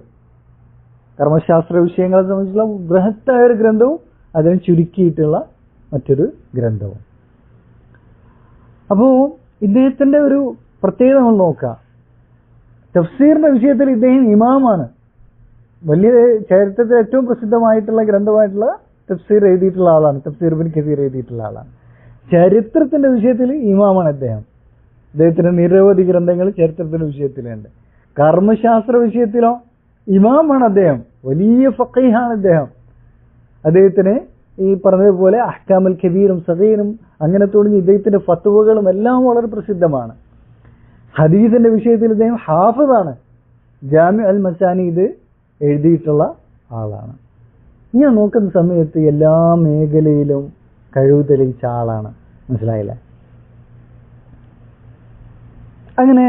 കർമ്മശാസ്ത്ര വിഷയങ്ങളെ സംബന്ധിച്ചുള്ള ബൃഹത്തായ ഒരു ഗ്രന്ഥവും അതിന് ചുരുക്കിയിട്ടുള്ള മറ്റൊരു ഗ്രന്ഥവും. അപ്പോൾ ഇദ്ദേഹത്തിന്റെ ഒരു പ്രത്യേകത നമ്മൾ നോക്കാം. തഫ്സീറിന്റെ വിഷയത്തിൽ ഇദ്ദേഹം ഇമാമാണ്. വലിയ ചരിത്രത്തിൽ ഏറ്റവും പ്രസിദ്ധമായിട്ടുള്ള ഗ്രന്ഥമായിട്ടുള്ള തഫ്സീർ എഴുതിയിട്ടുള്ള ആളാണ്. തഫ്സീർ ഇബ്നു കസീർ എഴുതിയിട്ടുള്ള ആളാണ്. ചരിത്രത്തിന്റെ വിഷയത്തിൽ ഇമാമാണ് അദ്ദേഹം. അദ്ദേഹത്തിന് നിരവധി ഗ്രന്ഥങ്ങൾ ചരിത്രത്തിന്റെ വിഷയത്തിലുണ്ട്. കർമ്മശാസ്ത്ര വിഷയത്തിലോ ഇമാമാണ് അദ്ദേഹം. വലിയ ഫഖീഹാണ് അദ്ദേഹം. അദ്ദേഹത്തിന് ഈ പറഞ്ഞതുപോലെ അഹ്കാമുൽ കബീറും സഗീറും അങ്ങനെ തുടങ്ങി ഇദ്ദേഹത്തിന്റെ ഫത്വകളും എല്ലാം വളരെ പ്രസിദ്ധമാണ്. ഹദീസിന്റെ വിഷയത്തിൽ ഇദ്ദേഹം ഹാഫിദാണ്. ജാമി അൽ മസാനീദ് എഴുതിയിട്ടുള്ള ആളാണ്. ഞാൻ നോക്കുന്ന സമയത്ത് എല്ലാ മേഖലയിലും കഴിവ് തെളിയിച്ച ആളാണ്. മനസ്സിലായില്ലേ? അങ്ങനെ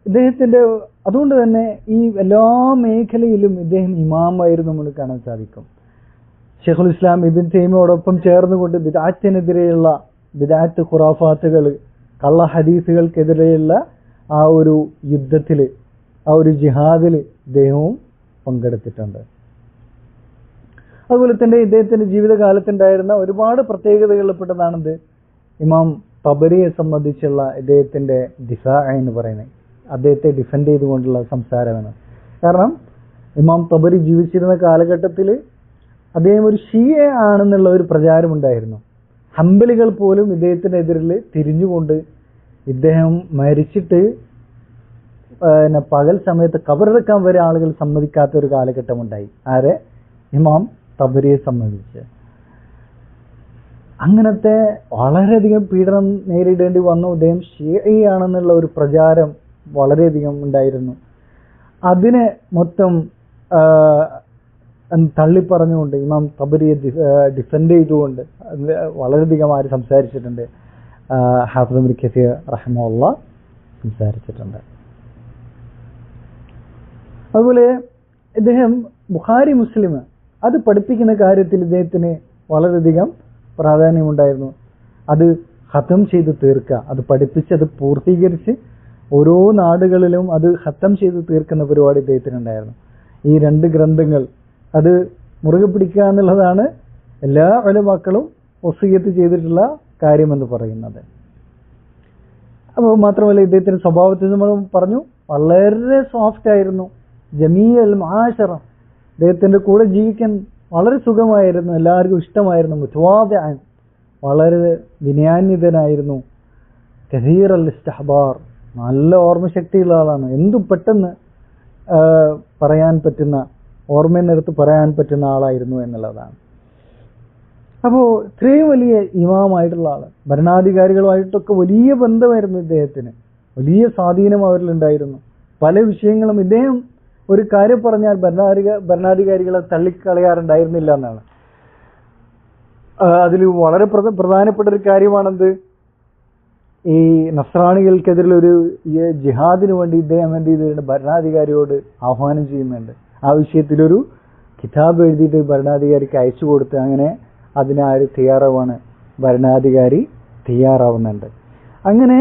ഇദ്ദേഹത്തിന്റെ അതുകൊണ്ട് തന്നെ ഈ എല്ലാ മേഖലയിലും ഇദ്ദേഹം ഇമാമായിരുന്നു നമ്മൾ കാണാൻ സാധിക്കും. ഷെയ്ഖുൽ ഇസ്ലാം ഇബ്നു തൈമിയോടൊപ്പം ചേർന്നുകൊണ്ട് ബിദ്അത്തിനെതിരെയുള്ള ബിദ്അത്ത് ഖുറാഫാത്തുകൾ, കള്ള ഹദീസുകൾക്കെതിരെയുള്ള ആ ഒരു യുദ്ധത്തിൽ, ആ ഒരു ജിഹാദിൽ ഇദ്ദേഹവും പങ്കെടുത്തിട്ടുണ്ട്. അതുപോലെ തന്നെ ഇദ്ദേഹത്തിന്റെ ജീവിതകാലത്തുണ്ടായിരുന്ന ഒരുപാട് പ്രത്യേകതകളിൽപ്പെട്ടതാണിത്. ഇമാം തബരിയെ സംബന്ധിച്ചുള്ള ഇദ്ദേഹത്തിന്റെ ദിഫാ എന്ന് പറയുന്നത്, അദ്ദേഹത്തെ ഡിഫെൻഡ് ചെയ്തുകൊണ്ടുള്ള സംസാരമാണ്. കാരണം ഇമാം തബരി ജീവിച്ചിരുന്ന കാലഘട്ടത്തിൽ അദ്ദേഹം ഒരു ഷിയ ആണെന്നുള്ള ഒരു പ്രചാരമുണ്ടായിരുന്നു. ഹംബലികൾ പോലും ഇദ്ദേഹത്തിനെതിരിൽ തിരിഞ്ഞുകൊണ്ട് ഇദ്ദേഹം മരിച്ചിട്ട് പകൽ സമയത്ത് കബറടക്കാൻ വരെ ആളുകൾ സമ്മതിക്കാത്ത ഒരു കാലഘട്ടമുണ്ടായി. ആരെ? ഇമാം തബരിയെ സംബന്ധിച്ച്. അങ്ങനത്തെ വളരെയധികം പീഡനം നേരിടേണ്ടി വന്നു. അദ്ദേഹം ഷിയയാണെന്നുള്ള ഒരു പ്രചാരം വളരെയധികം ഉണ്ടായിരുന്നു. അതിനെ മൊത്തം തള്ളിപ്പറഞ്ഞുകൊണ്ട് ഇമാം തബരിയെ ഡിഫെൻഡ് ചെയ്തുകൊണ്ട് വളരെയധികം ആര് സംസാരിച്ചിട്ടുണ്ട്? ഹാഫിദ് ഇബ്നു കസീർ റഹിമഹുല്ലാഹ് സംസാരിച്ചിട്ടുണ്ട്. അതുപോലെ ഇദ്ദേഹം ബുഖാരി മുസ്ലിം അത് പഠിപ്പിക്കുന്ന കാര്യത്തിൽ ഇദ്ദേഹത്തിന് വളരെയധികം പ്രാധാന്യമുണ്ടായിരുന്നു. അത് ഖത്തം ചെയ്ത് തീർക്കുക, അത് പഠിപ്പിച്ച് അത് പൂർത്തീകരിച്ച് ഓരോ നാടുകളിലും അത് ഖത്തം ചെയ്ത് തീർക്കുന്ന പരിപാടി ഇദ്ദേഹത്തിനുണ്ടായിരുന്നു. ഈ 2 ഗ്രന്ഥങ്ങൾ അത് മുറുകെ പിടിക്കുക എന്നുള്ളതാണ് എല്ലാ ഉലമാക്കളും വസിയ്യത്ത് ചെയ്തിട്ടുള്ള കാര്യമെന്ന് പറയുന്നത്. അപ്പോൾ മാത്രമല്ല ഇദ്ദേഹത്തിന്റെ സ്വഭാവത്തിൽ നമ്മൾ പറഞ്ഞു വളരെ സോഫ്റ്റ് ആയിരുന്നു. ജമീഅൽ മുആശറ, അദ്ദേഹത്തിന്റെ കൂടെ ജീവിക്കാൻ വളരെ സുഖമായിരുന്നു, എല്ലാവർക്കും ഇഷ്ടമായിരുന്നു. മുതവാദിഅൻ, വളരെ വിനയാന്വിതനായിരുന്നു. കസീറൽ ഇസ്തിഹ്ബാർ, നല്ല ഓർമ്മശക്തിയുള്ള ആളാണ്. എന്തും പെട്ടെന്ന് പറയാൻ പറ്റുന്ന, ഓർമ്മയെന്നെടുത്ത് പറയാൻ പറ്റുന്ന ആളായിരുന്നു എന്നുള്ളതാണ്. അപ്പോൾ ഇത്രയും വലിയ ഇമാമായിട്ടുള്ള ആള്, ഭരണാധികാരികളുമായിട്ടൊക്കെ വലിയ ബന്ധമായിരുന്നു ഇദ്ദേഹത്തിന്, വലിയ സ്വാധീനം അവരിലുണ്ടായിരുന്നു. പല വിഷയങ്ങളും ഇദ്ദേഹം ഒരു കാര്യം പറഞ്ഞാൽ ഭരണാധികാരികളെ തള്ളിക്കളയാറുണ്ടായിരുന്നില്ല എന്നാണ്. അതിൽ വളരെ പ്രധാനപ്പെട്ട ഒരു കാര്യമാണെന്ത്, ഈ നസ്രാണികൾക്കെതിരെ ഒരു ജിഹാദിന് വേണ്ടി ഇദ്ദേഹം എന്ത് ചെയ്തിട്ടുണ്ട്? ഭരണാധികാരിയോട് ആഹ്വാനം ചെയ്യുന്നുണ്ട്. ആ വിഷയത്തിലൊരു കിതാബ് എഴുതിയിട്ട് ഭരണാധികാരിക്ക് അയച്ചു കൊടുത്ത് അങ്ങനെ അതിനാര് തയ്യാറാവാണ്? ഭരണാധികാരി തയ്യാറാവുന്നുണ്ട്. അങ്ങനെ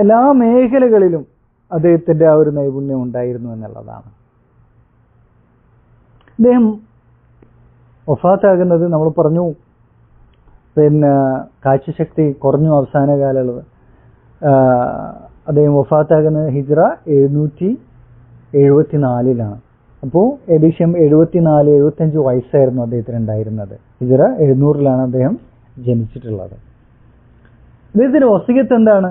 എല്ലാ മേഖലകളിലും അദ്ദേഹത്തിന്റെ ആ ഒരു നൈപുണ്യം ഉണ്ടായിരുന്നു എന്നുള്ളതാണ്. അദ്ദേഹം വഫാത്താകുന്നത് നമ്മൾ പറഞ്ഞു, പിന്നെ കാഴ്ചശക്തി കുറഞ്ഞു അവസാന കാലയളവ്. അദ്ദേഹം വഫാത്താകുന്നത് ഹിജ്റ 774 അപ്പോൾ ഏകദേശം 74-75 വയസ്സായിരുന്നു അദ്ദേഹത്തിന് ഉണ്ടായിരുന്നത്. ഹിജ്റ 700 അദ്ദേഹം ജനിച്ചിട്ടുള്ളത്. അദ്ദേഹത്തിന്റെ വസിയത്ത് എന്താണ്?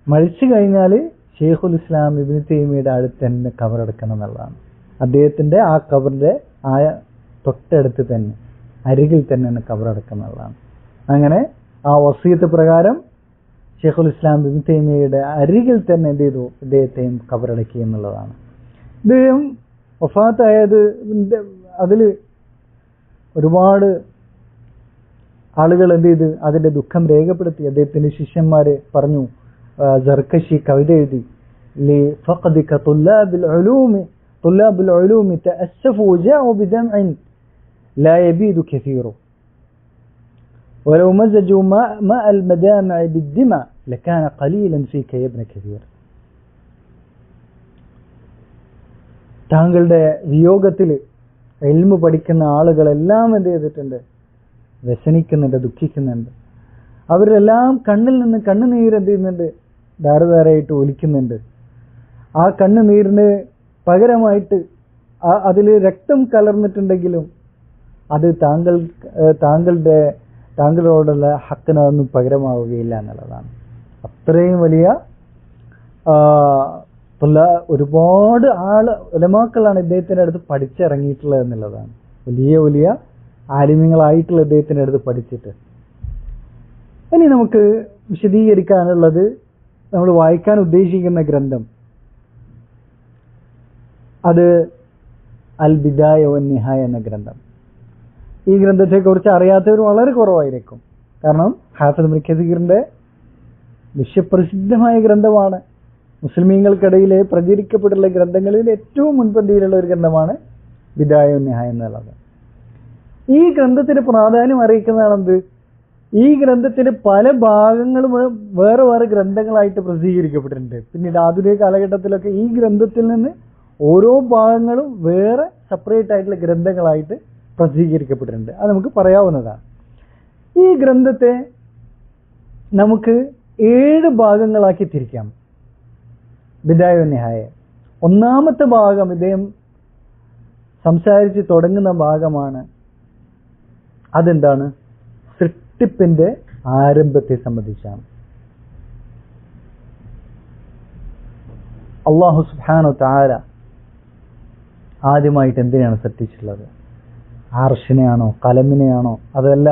മരിച്ചു കഴിഞ്ഞാൽ ഷെയ്ഖുൽ ഇസ്ലാം ഇബ്നു തൈമിയുടെ അടുത്ത് തന്നെ കബറടക്കണം എന്നുള്ളതാണ്. അദ്ദേഹത്തിന്റെ ആ കബറിന്റെ ആ തൊട്ടടുത്ത് തന്നെ, അരികിൽ തന്നെയാണ് കബറടക്കണം എന്നുള്ളതാണ്. അങ്ങനെ ആ വസിയത്ത് പ്രകാരം ഷെയ്ഖുൽ ഇസ്ലാം ഇബ്നു തൈമിയുടെ അരികിൽ തന്നെ എന്ത് ചെയ്തു? ഇദ്ദേഹത്തെയും കബറടക്കി എന്നുള്ളതാണ്. ഇദ്ദേഹം വഫാത്തായത് അതിൽ ഒരുപാട് ആളുകൾ എന്ത് ചെയ്ത് അതിന്റെ ദുഃഖം രേഖപ്പെടുത്തി. അദ്ദേഹത്തിന്റെ ശിഷ്യന്മാരെ പറഞ്ഞു, സർക്കശി കവിത എഴുതി, لفقدك طلاب العلوم تأسفوا وجاءوا بدمع لا يبيد كثير ولو مزجوا ماء المدامع بالدمع لكان قليلا فيك يا ابن كثير. താങ്കളുടെ വിയോഗത്തിൽ ഇൽമു പഠിക്കുന്ന ആളുകളെല്ലാം എന്ത് ചെയ്തിട്ടുണ്ട്? വ്യസനിക്കുന്നുണ്ട്, ദുഃഖിക്കുന്നുണ്ട്. അവരെല്ലാം കണ്ണിൽ നിന്ന് കണ്ണുനീര് എന്ത് ചെയ്യുന്നുണ്ട്? ധാരധാരയായിട്ട് ഒലിക്കുന്നുണ്ട്. ആ കണ്ണുനീരിന് പകരമായിട്ട് അതിൽ രക്തം കലർന്നിട്ടുണ്ടെങ്കിലും അത് താങ്കളോടുള്ള ഹക്കിന് അതൊന്നും പകരമാവുകയില്ല എന്നുള്ളതാണ്. അത്രയും വലിയ ഒരുപാട് ഉലമാക്കളാണ് ഇദ്ദേഹത്തിന്റെ അടുത്ത് പഠിച്ചിറങ്ങിയിട്ടുള്ളത് എന്നുള്ളതാണ്. വലിയ വലിയ ആലിമ്യങ്ങളായിട്ടുള്ള ഇദ്ദേഹത്തിന്റെ അടുത്ത് പഠിച്ചിട്ട്. ഇനി നമുക്ക് വിശദീകരിക്കാനുള്ളത്, നമ്മൾ വായിക്കാൻ ഉദ്ദേശിക്കുന്ന ഗ്രന്ഥം അത് അൽ ബിദായ വൻ നിഹായ എന്ന ഗ്രന്ഥം. ഈ ഗ്രന്ഥത്തെക്കുറിച്ച് അറിയാത്തവർ വളരെ കുറവായിരിക്കും. കാരണം ഹാഫിദ് ഇബ്നു കസീറിന്റെ വിശ്വപ്രസിദ്ധമായ ഗ്രന്ഥമാണ്. മുസ്ലിമീങ്ങൾക്കിടയിൽ പ്രചരിക്കപ്പെട്ടുള്ള ഗ്രന്ഥങ്ങളിൽ ഏറ്റവും മുൻപന്തിയിലുള്ള ഒരു ഗ്രന്ഥമാണ് ബിദായ വൻ നിഹായ എന്നുള്ളത്. ഈ ഗ്രന്ഥത്തിന് പ്രാധാന്യം അറിയിക്കുന്നതാണെന്ത്? ഈ ഗ്രന്ഥത്തിന് പല ഭാഗങ്ങളും വേറെ വേറെ ഗ്രന്ഥങ്ങളായിട്ട് പ്രസിദ്ധീകരിക്കപ്പെട്ടിട്ടുണ്ട്. പിന്നീട് ആധുനിക കാലഘട്ടത്തിലൊക്കെ ഈ ഗ്രന്ഥത്തിൽ നിന്ന് ഓരോ ഭാഗങ്ങളും വേറെ സെപ്പറേറ്റ് ആയിട്ടുള്ള ഗ്രന്ഥങ്ങളായിട്ട് പ്രസിദ്ധീകരിക്കപ്പെട്ടിട്ടുണ്ട്. അത് നമുക്ക് പറയാവുന്നതാണ്. ഈ ഗ്രന്ഥത്തെ നമുക്ക് 7 ഭാഗങ്ങളാക്കി തിരിക്കാം. ബിദായ വൻ നിഹായ. ഒന്നാമത്തെ ഭാഗം ഇദ്ദേഹം സംസാരിച്ച് തുടങ്ങുന്ന ഭാഗമാണ്. അതെന്താണ്? സൃഷ്ടിപ്പിന്റെ ആരംഭത്തെ സംബന്ധിച്ചാണ്. അല്ലാഹു സുബ്ഹാനഹു വ തആല ആദ്യമായിട്ട് എന്തിനാണ് സൃഷ്ടിച്ചിട്ടുള്ളത്? അർശിനെയാണോ കലമിനെയാണോ അതല്ല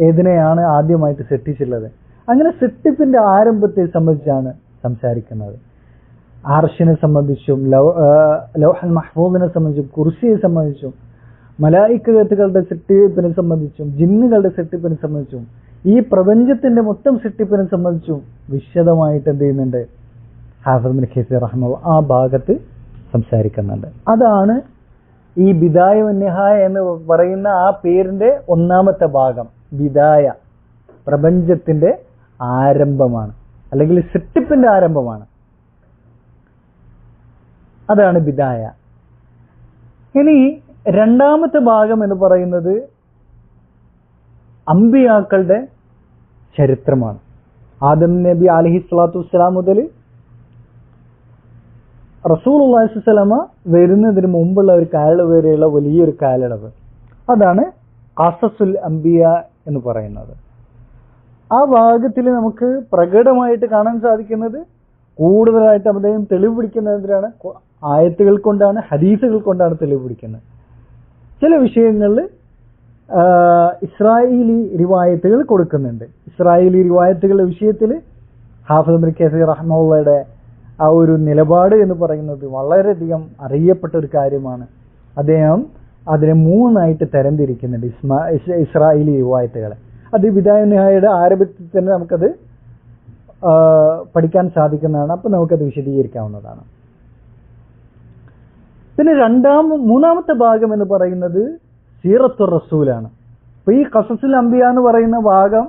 ഏതിനെയാണ് ആദ്യമായിട്ട് സൃഷ്ടിച്ചുള്ളത്? അങ്ങനെ സൃഷ്ടിപ്പിന്റെ ആരംഭത്തെ സംബന്ധിച്ചാണ് സംസാരിക്കുന്നത്. അർശിനെ സംബന്ധിച്ചും ലൗഹൽ മഹ്ഫൂദിനെ സംബന്ധിച്ചും കുർസിയെ സംബന്ധിച്ചും മലായിക്കത്തുകളുടെ സൃഷ്ടിപ്പിനെ സംബന്ധിച്ചും ജിന്നുകളുടെ സൃഷ്ടിപ്പിനെ സംബന്ധിച്ചും ഈ പ്രപഞ്ചത്തിന്റെ മൊത്തം സൃഷ്ടിപ്പിനെ സംബന്ധിച്ചും വിശദമായിട്ട് എന്ത് ചെയ്യുന്നുണ്ട്? ഹാഫിദ് ഇബ്നു കസീർ റഹിമഹുല്ലാഹ് ആ ഭാഗത്ത് സംസാരിക്കുന്നുണ്ട്. അതാണ് ഈ ബിദായ വന്നിഹായ എന്ന് പറയുന്ന ആ പേരിന്റെ ഒന്നാമത്തെ ഭാഗം. ബിദായ പ്രപഞ്ചത്തിന്റെ ആരംഭമാണ്, അല്ലെങ്കിൽ സൃഷ്ടിപ്പിന്റെ ആരംഭമാണ്. അതാണ് ബിദായ. ഇനി രണ്ടാമത്തെ ഭാഗം എന്ന് പറയുന്നത് അമ്പിയാക്കളുടെ ചരിത്രമാണ്. ആദം നബി അലൈഹി സ്വലാത്തു വസ്സലാം മുതൽ റസൂലുള്ളാഹി സ്വല്ലല്ലാഹു അലൈഹി വസല്ലമ വരുന്നതിന് മുമ്പുള്ള ഒരു കാലയളവ് വരെയുള്ള വലിയൊരു കാലയളവ്, അതാണ് ഖസസുൽ അംബിയ എന്ന് പറയുന്നത്. ആ ഭാഗത്തിൽ നമുക്ക് പ്രകടമായിട്ട് കാണാൻ സാധിക്കുന്നത് കൂടുതലായിട്ട് അദ്ദേഹം തെളിവ് പിടിക്കുന്നതിനാണ് ആയത്തുകൾ കൊണ്ടാണ്, ഹദീസുകൾ കൊണ്ടാണ് തെളിവ് പിടിക്കുന്നത്. ചില വിഷയങ്ങളിൽ ഇസ്രായേലി റിവായത്തുകൾ കൊടുക്കുന്നുണ്ട്. ഇസ്രായേലി റിവായത്തുകളുടെ വിഷയത്തിൽ ഹാഫിദ് ഇബ്നു കസീർ റഹിമഹുള്ളയുടെ ആ ഒരു നിലപാട് എന്ന് പറയുന്നത് വളരെയധികം അറിയപ്പെട്ട ഒരു കാര്യമാണ്. അദ്ദേഹം അതിനെ മൂന്നായിട്ട് തരംതിരിക്കുന്നുണ്ട് ഇസ്രായേലി റിവായത്തുകളെ. അത് ബിദായ നിഹായയുടെ ആരംഭത്തിൽ തന്നെ നമുക്കത് പഠിക്കാൻ സാധിക്കുന്നതാണ്. അപ്പം നമുക്കത് വിശദീകരിക്കാവുന്നതാണ്. പിന്നെ മൂന്നാമത്തെ ഭാഗം എന്ന് പറയുന്നത് സീറത്തുർ റസൂലാണ്. അപ്പൊ ഈ ഖസസുൽ അംബിയ എന്ന് പറയുന്ന ഭാഗം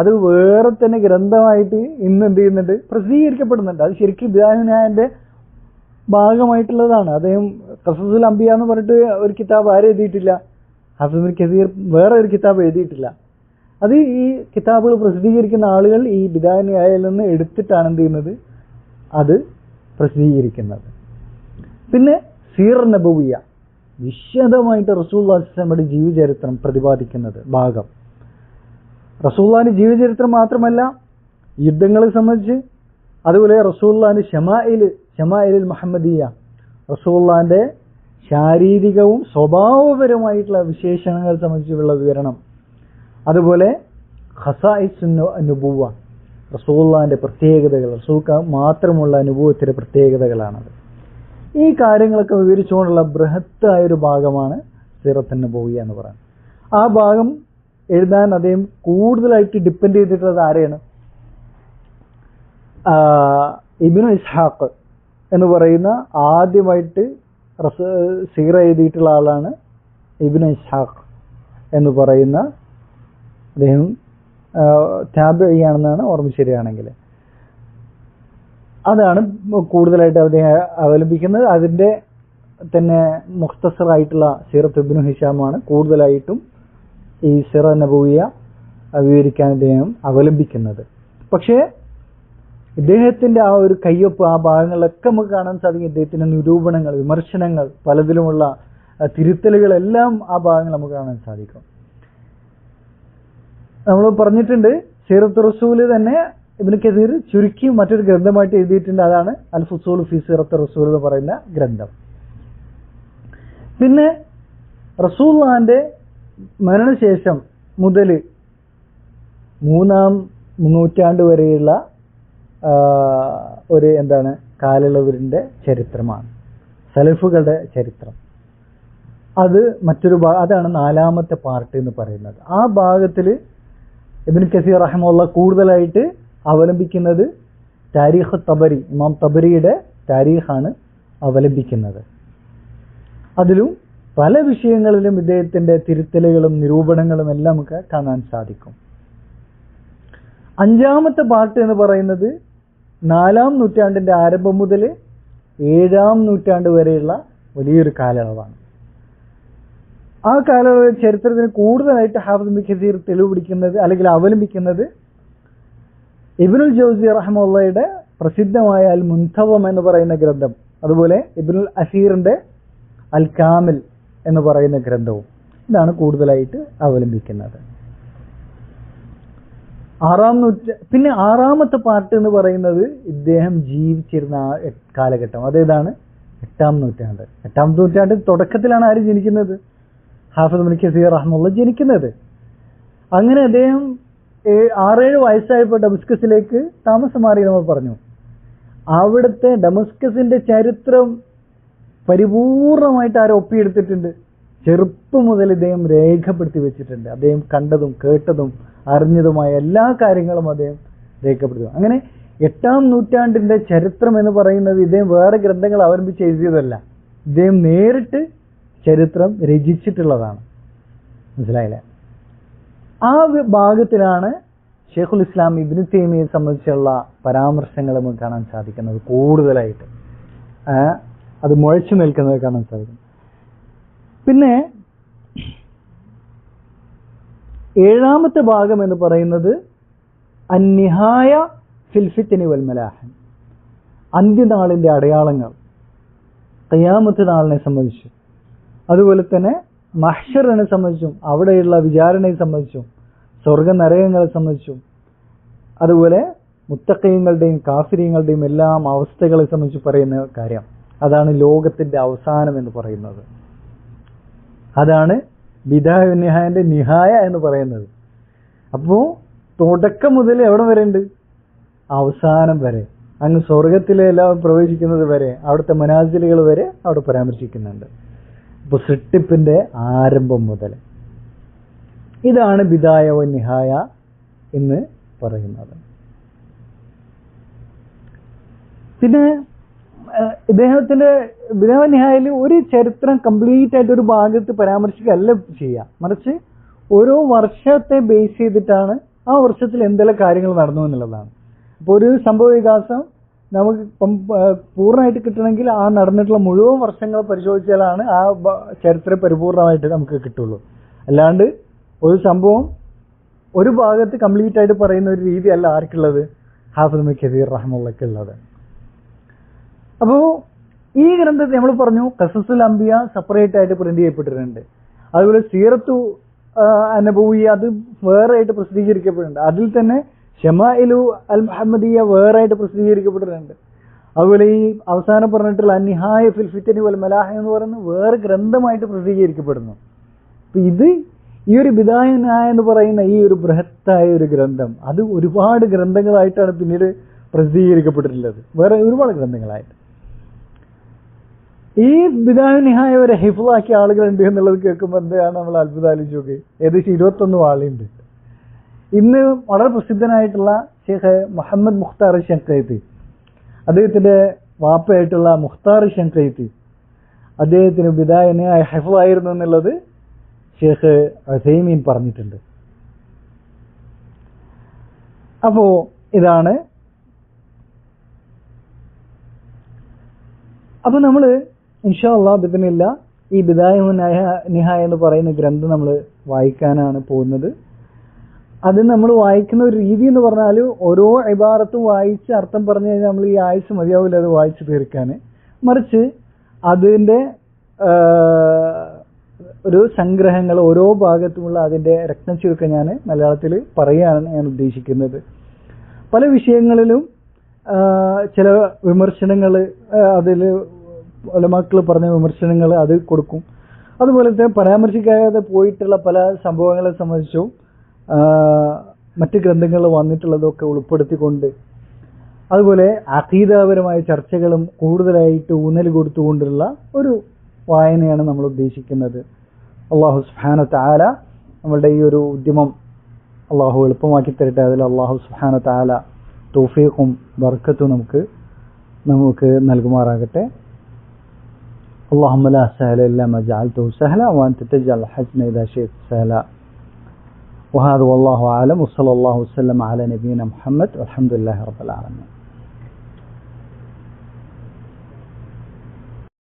അത് വേറെ തന്നെ ഗ്രന്ഥമായിട്ട് ഇന്ന് എന്ത് ചെയ്യുന്നുണ്ട്? പ്രസിദ്ധീകരിക്കപ്പെടുന്നുണ്ട്. അത് ശരിക്കും ബിദായ നിഹായന്റെ ഭാഗമായിട്ടുള്ളതാണ്. അദ്ദേഹം ഖസസുൽ അംബിയ എന്ന് പറഞ്ഞിട്ട് ഒരു കിതാബ് ആരും എഴുതിയിട്ടില്ല. ഹാഫിദ് ഇബ്നു കസീർ വേറെ ഒരു കിതാബ് എഴുതിയിട്ടില്ല. അത് ഈ കിതാബുകൾ പ്രസിദ്ധീകരിക്കുന്ന ആളുകൾ ഈ ബിദായ നിഹായയിൽ നിന്ന് എടുത്തിട്ടാണ് എന്ത് ചെയ്യുന്നത്? അത് പ്രസിദ്ധീകരിക്കുന്നത്. പിന്നെ സീറ നബവിയ, വിശദമായിട്ട് റസൂലുള്ളാഹി സ്വല്ലല്ലാഹു അലൈഹി വസല്ലമയുടെ ജീവചരിത്രം പ്രതിപാദിക്കുന്നത് ഭാഗം. റസൂലുള്ളാഹിന്റെ ജീവചരിത്രം മാത്രമല്ല, യുദ്ധങ്ങളെ സംബന്ധിച്ച്, അതുപോലെ റസൂലുള്ളാഹിന്റെ ഷമായിലുൽ മുഹമ്മദിയ, റസൂലുള്ളാഹിന്റെ ശാരീരികവും സ്വഭാവപരമായിട്ടുള്ള വിശേഷണങ്ങളെ സംബന്ധിച്ചുള്ള വിവരണം, അതുപോലെ ഖസായിസുൻ നുബുവ, റസൂലുള്ളാഹിന്റെ പ്രത്യേകതകൾ, റസൂൽക്ക് മാത്രമുള്ള അനുഭവത്തിന്റെ പ്രത്യേകതകളാണത്. ഈ കാര്യങ്ങളൊക്കെ വിവരിച്ചുകൊണ്ടുള്ള ബൃഹത്തായൊരു ഭാഗമാണ് സീറത്തുൻ നബവിയ്യ എന്ന് പറയുന്നത്. ആ ഭാഗം എഴുതാൻ അദ്ദേഹം കൂടുതലായിട്ട് ഡിപ്പെൻഡ് ചെയ്തിട്ടുള്ളത് ആരെയാണ്? ഇബ്നു ഇസ്ഹാഖ് എന്ന് പറയുന്ന ആദ്യമായിട്ട് സീറ എഴുതിയിട്ടുള്ള ആളാണ് ഇബ്നു ഇസ്ഹാഖ് എന്ന് പറയുന്ന അദ്ദേഹം താബിഈയാണെന്നാണ് ഓർമ്മ ശരിയാണെങ്കിൽ. അതാണ് കൂടുതലായിട്ട് അദ്ദേഹം അവലംബിക്കുന്നത്. അതിൻ്റെ തന്നെ മുഖ്തസറായിട്ടുള്ള സീറത്ത് ഇബ്നു ഹിഷാമാണ് കൂടുതലായിട്ടും ഈ സീറ നബവിയ്യ വിവരിക്കാൻ അദ്ദേഹം അവലംബിക്കുന്നത്. പക്ഷേ ഇദ്ദേഹത്തിന്റെ ആ ഒരു കയ്യൊപ്പ് ആ ഭാഗങ്ങളിലൊക്കെ നമുക്ക് കാണാൻ സാധിക്കും. ഇദ്ദേഹത്തിന്റെ നിരൂപണങ്ങൾ, വിമർശനങ്ങൾ, പലതിലുമുള്ള തിരുത്തലുകളെല്ലാം ആ ഭാഗങ്ങൾ നമുക്ക് കാണാൻ സാധിക്കും. നമ്മൾ പറഞ്ഞിട്ടുണ്ട് സീറത്ത് റസൂൽ തന്നെ ഇബ്നു കസീർ ചുരുക്കി മറ്റൊരു ഗ്രന്ഥമായിട്ട് എഴുതിയിട്ടുണ്ട്. അതാണ് അൽ ഫുസൂൽ ഫി സീറത്ത് റസൂൽ എന്ന് പറയുന്ന ഗ്രന്ഥം. പിന്നെ റസൂലുള്ളാഹിന്റെ മരണശേഷം മുതൽ 3-ാം നൂറ്റാണ്ട് വരെയുള്ള ഒരു കാലയളവിന്റെ ചരിത്രമാണ്, സലഫുകളുടെ ചരിത്രം. അത് അതാണ് 4-ാമത്തെ പാർട്ട് എന്ന് പറയുന്നത്. ആ ഭാഗത്തിൽ ഇബ്നു കസീർ റഹിമഹുല്ലാഹ് കൂടുതലായിട്ട് അവലംബിക്കുന്നത് താരീഖ് തബരി, ഇമാം തബരിയുടെ താരീഖാണ് അവലംബിക്കുന്നത്. അതിലും പല വിഷയങ്ങളിലും ഇദ്ദേഹത്തിന്റെ തിരുത്തലുകളും നിരൂപണങ്ങളും എല്ലാം നമുക്ക് കാണാൻ സാധിക്കും. 5-ാമത്തെ പാർട്ട് എന്ന് പറയുന്നത് 4-ാം നൂറ്റാണ്ടിന്റെ ആരംഭം മുതൽ 7-ാം നൂറ്റാണ്ട് വരെയുള്ള വലിയൊരു കാലയളവാണ്. ആ കാലയളവ് ചരിത്രത്തിന് കൂടുതലായിട്ട് ഹാഫിദ് ഇബ്നു കസീർ തെളിവ് പിടിക്കുന്നത് അല്ലെങ്കിൽ അവലംബിക്കുന്നത് ഇബ്നുൽ ജൗസി റഹിമഹുള്ളയുടെ പ്രസിദ്ധമായ അൽ മുൻതവം എന്ന് പറയുന്ന ഗ്രന്ഥം, അതുപോലെ ഇബ്നുൽ അസീറിന്റെ അൽ കാമിൽ എന്ന് പറയുന്ന ഗ്രന്ഥവും ഇതാണ് കൂടുതലായിട്ട് അവലംബിക്കുന്നത്. പിന്നെ 6-ാമത്തെ പാർട്ട് എന്ന് പറയുന്നത് ഇദ്ദേഹം ജീവിച്ചിരുന്ന ആ കാലഘട്ടം. അതേതാണ്? 8-ാം നൂറ്റാണ്ട്. 8-ാം നൂറ്റാണ്ട് തുടക്കത്തിലാണ് ആര് ജനിക്കുന്നത്? ഹാഫിദ് ഇബ്നു കസീർ റഹ്മത്തുള്ളാഹി ജനിക്കുന്നത്. അങ്ങനെ അദ്ദേഹം 6-7 വയസ്സായപ്പോൾ ഡമസ്കസിലേക്ക് താമസം മാറി നമ്മൾ പറഞ്ഞു. അവിടുത്തെ ഡമസ്കസിന്റെ ചരിത്രം പരിപൂർണമായിട്ട് ആരും ഒപ്പിയെടുത്തിട്ടുണ്ട്. ചെറുപ്പം മുതൽ ഇദ്ദേഹം രേഖപ്പെടുത്തി വെച്ചിട്ടുണ്ട്. അദ്ദേഹം കണ്ടതും കേട്ടതും അറിഞ്ഞതുമായ എല്ലാ കാര്യങ്ങളും അദ്ദേഹം രേഖപ്പെടുത്തും. അങ്ങനെ 8-ാം നൂറ്റാണ്ടിന്റെ ചരിത്രം എന്ന് പറയുന്നത് ഇദ്ദേഹം വേറെ ഗ്രന്ഥങ്ങൾ അവലംബിച്ച് എഴുതിയതല്ല, ഇദ്ദേഹം നേരിട്ട് ചരിത്രം രചിച്ചിട്ടുള്ളതാണ്. മനസ്സിലായില്ലേ? ആ ഭാഗത്തിലാണ് ഷെയ്ഖുൽ ഇസ്ലാം ഇബ്നു തൈമിയയെ സംബന്ധിച്ചുള്ള പരാമർശങ്ങൾ നമുക്ക് കാണാൻ സാധിക്കുന്നത്. കൂടുതലായിട്ട് അത് മുഴച്ചു നിൽക്കുന്നത് കാണാൻ സാധിക്കും. പിന്നെ 7-ാമത്തെ ഭാഗം എന്ന് പറയുന്നത് അന്നിഹായ ഫിൽ ഫിത്നി വൽ മലാഹിൻ, അന്ത്യനാളിന്റെ അടയാളങ്ങൾ, ഖിയാമത്ത് നാളിനെ സംബന്ധിച്ചും അതുപോലെ തന്നെ മഹ്ശറിനെ സംബന്ധിച്ചും അവിടെയുള്ള വിചാരണയെ സംബന്ധിച്ചും സ്വർഗ നരകങ്ങളെ സംബന്ധിച്ചും അതുപോലെ മുത്തഖീങ്ങളുടെയും കാഫിരീങ്ങളുടെയും എല്ലാം അവസ്ഥകളെ സംബന്ധിച്ച് പറയുന്ന കാര്യം. അതാണ് ലോകത്തിന്റെ അവസാനം എന്ന് പറയുന്നത്. അതാണ് ബിദായ നിഹായന്റെ നിഹായ എന്ന് പറയുന്നത്. അപ്പോൾ തുടക്കം മുതൽ എവിടെ വരെ ഉണ്ട്? അവസാനം വരെ, അങ്ങ് സ്വർഗത്തിലെ എല്ലാവരും പ്രവേശിക്കുന്നത് വരെ, അവിടുത്തെ മനാസിലുകൾ വരെ അവിടെ പരാമർശിക്കുന്നുണ്ട്. ഇപ്പൊ സൃഷ്ടിപ്പിന്റെ ആരംഭം മുതൽ. ഇതാണ് ബിദായ വ നിഹായ എന്ന് പറയുന്നത്. പിന്നെ ഇദ്ദേഹത്തിന്റെ ബിദായ വ നിഹായയിൽ ഒരു ചരിത്രം കംപ്ലീറ്റ് ആയിട്ട് ഒരു ഭാഗത്ത് പരാമർശിക്കുകയല്ല ചെയ്യുക, മറിച്ച് ഓരോ വർഷത്തെ ബേസ് ചെയ്തിട്ടാണ് ആ വർഷത്തിൽ എന്തെല്ലാം കാര്യങ്ങൾ നടന്നു എന്നുള്ളതാണ്. അപ്പോൾ ഒരു സംഭവ വികാസം നമുക്ക് പൂർണ്ണമായിട്ട് കിട്ടണമെങ്കിൽ ആ നടന്നിട്ടുള്ള മുഴുവൻ വർഷങ്ങൾ പരിശോധിച്ചാലാണ് ആ ചരിത്രം പരിപൂർണമായിട്ട് നമുക്ക് കിട്ടുള്ളൂ. അല്ലാണ്ട് ഒരു സംഭവം ഒരു ഭാഗത്ത് കംപ്ലീറ്റ് ആയിട്ട് പറയുന്ന ഒരു രീതി അല്ല ആർക്കുള്ളത്? ഹാഫിദ് ഇബ്നു കസീർ റഹ്മത്തുള്ളാഹിക്ക് ഉള്ളത്. അപ്പോൾ ഈ ഗ്രന്ഥത്തിൽ നമ്മൾ പറഞ്ഞു ഖസസുൽ അംബിയ സെപ്പറേറ്റ് ആയിട്ട് പ്രിന്റ് ചെയ്യപ്പെട്ടിട്ടുണ്ട്. അതുപോലെ സീറത്തു നബവിയ്യ അത് വേറെ ആയിട്ട് പ്രസിദ്ധീകരിക്കപ്പെട്ടിട്ടുണ്ട്. അതിൽ തന്നെ ഷമാഇലു അൽ മുഹമ്മദിയ വേറെ ആയിട്ട് പ്രസിദ്ധീകരിക്കപ്പെട്ടിട്ടുണ്ട്. അതുപോലെ ഈ അവസാനം പറഞ്ഞിട്ടുള്ള അന്നിഹായ ഫിൽ ഫിത്നി വൽ മലാഹ എന്ന് പറയുന്നത് വേറെ ഗ്രന്ഥമായിട്ട് പ്രസിദ്ധീകരിക്കപ്പെടുന്നു. അപ്പൊ ഇത് ഈ ഒരു ബിദായ നിഹായ എന്ന് പറയുന്ന ഈ ഒരു ബൃഹത്തായ ഒരു ഗ്രന്ഥം അത് ഒരുപാട് ഗ്രന്ഥങ്ങളായിട്ടാണ് പിന്നീട് പ്രസിദ്ധീകരിക്കപ്പെട്ടിട്ടുള്ളത്, വേറെ ഒരുപാട് ഗ്രന്ഥങ്ങളായിട്ട്. ഈ ബിദായ നിഹായ വരെ ഹിഫ്ളാക്കിയ ആളുകളുണ്ട് എന്നുള്ളത് കേൾക്കുമ്പോൾ എന്താണ് നമ്മൾ അത്ഭുതാലിച്ചോക്കെ. ഏകദേശം 21 ആളുണ്ട്. ഇന്ന് വളരെ പ്രസിദ്ധനായിട്ടുള്ള ഷെയ്ഖ് മുഹമ്മദ് മുഖ്താർ ഷൻഖൈത്തി, അദ്ദേഹത്തിന്റെ വാപ്പയായിട്ടുള്ള മുഖ്താർ ഷൻഖൈത്തി, അദ്ദേഹത്തിന് ബിദായ നിഹായ ഹിഫ്ളായിരുന്നു എന്നുള്ളത് ഷെയ്ഖ് ഉസൈമീൻ പറഞ്ഞിട്ടുണ്ട്. അപ്പോ ഇതാണ്. അപ്പൊ നമ്മള് ഇൻഷാ അല്ലാഹ് ബിദ്നില്ല ഈ ബിദായ നിഹായ എന്ന് പറയുന്ന ഗ്രന്ഥം നമ്മൾ വായിക്കാനാണ് പോകുന്നത്. അത് നമ്മൾ വായിക്കുന്ന ഒരു രീതി എന്ന് പറഞ്ഞാൽ ഓരോ ഇബാറത്തും വായിച്ച് അർത്ഥം പറഞ്ഞു കഴിഞ്ഞാൽ നമ്മൾ ഈ ആയുസ് മതിയാവില്ല അത് വായിച്ചു തീർക്കാൻ. മറിച്ച് അതിൻ്റെ ഒരു സംഗ്രഹങ്ങൾ ഓരോ ഭാഗത്തുമുള്ള അതിൻ്റെ രത്നച്ചുരുക്കം ഞാൻ മലയാളത്തിൽ പറയുകയാണ് ഞാൻ ഉദ്ദേശിക്കുന്നത്. പല വിഷയങ്ങളിലും ചില വിമർശനങ്ങൾ അതിൽ ഉലമാക്കൾ പറഞ്ഞ വിമർശനങ്ങൾ അത് കൊടുക്കും. അതുപോലെ തന്നെ പരാമർശിക്കാതെ പോയിട്ടുള്ള പല സംഭവങ്ങളെ സംബന്ധിച്ചും മറ്റ് ഗ്രന്ഥങ്ങളിൽ വന്നിട്ടുള്ളതൊക്കെ ഉൾപ്പെടുത്തിക്കൊണ്ട് അതുപോലെ അഖീദാപരമായ ചർച്ചകളും കൂടുതലായിട്ട് ഊന്നൽ കൊടുത്തുകൊണ്ടുള്ള ഒരു വായനയാണ് നമ്മൾ ഉദ്ദേശിക്കുന്നത്. അല്ലാഹു സുബ്ഹാനഹു തആല നമ്മളുടെ ഈ ഒരു ഉദ്യമം അല്ലാഹു എളുപ്പമാക്കി തരട്ടെ. അതിൽ അല്ലാഹു സുബ്ഹാനഹു തആല തൗഫീഖും ബർക്കത്തും നമുക്ക് നൽകുമാറാകട്ടെ. اللهم لا سهل إلا ما جعلته سهلا وأنت تجعل الحزن إذا شئت سهلا. وهذا والله أعلم وصلى الله وسلم على نبينا محمد والحمد لله رب العالمين.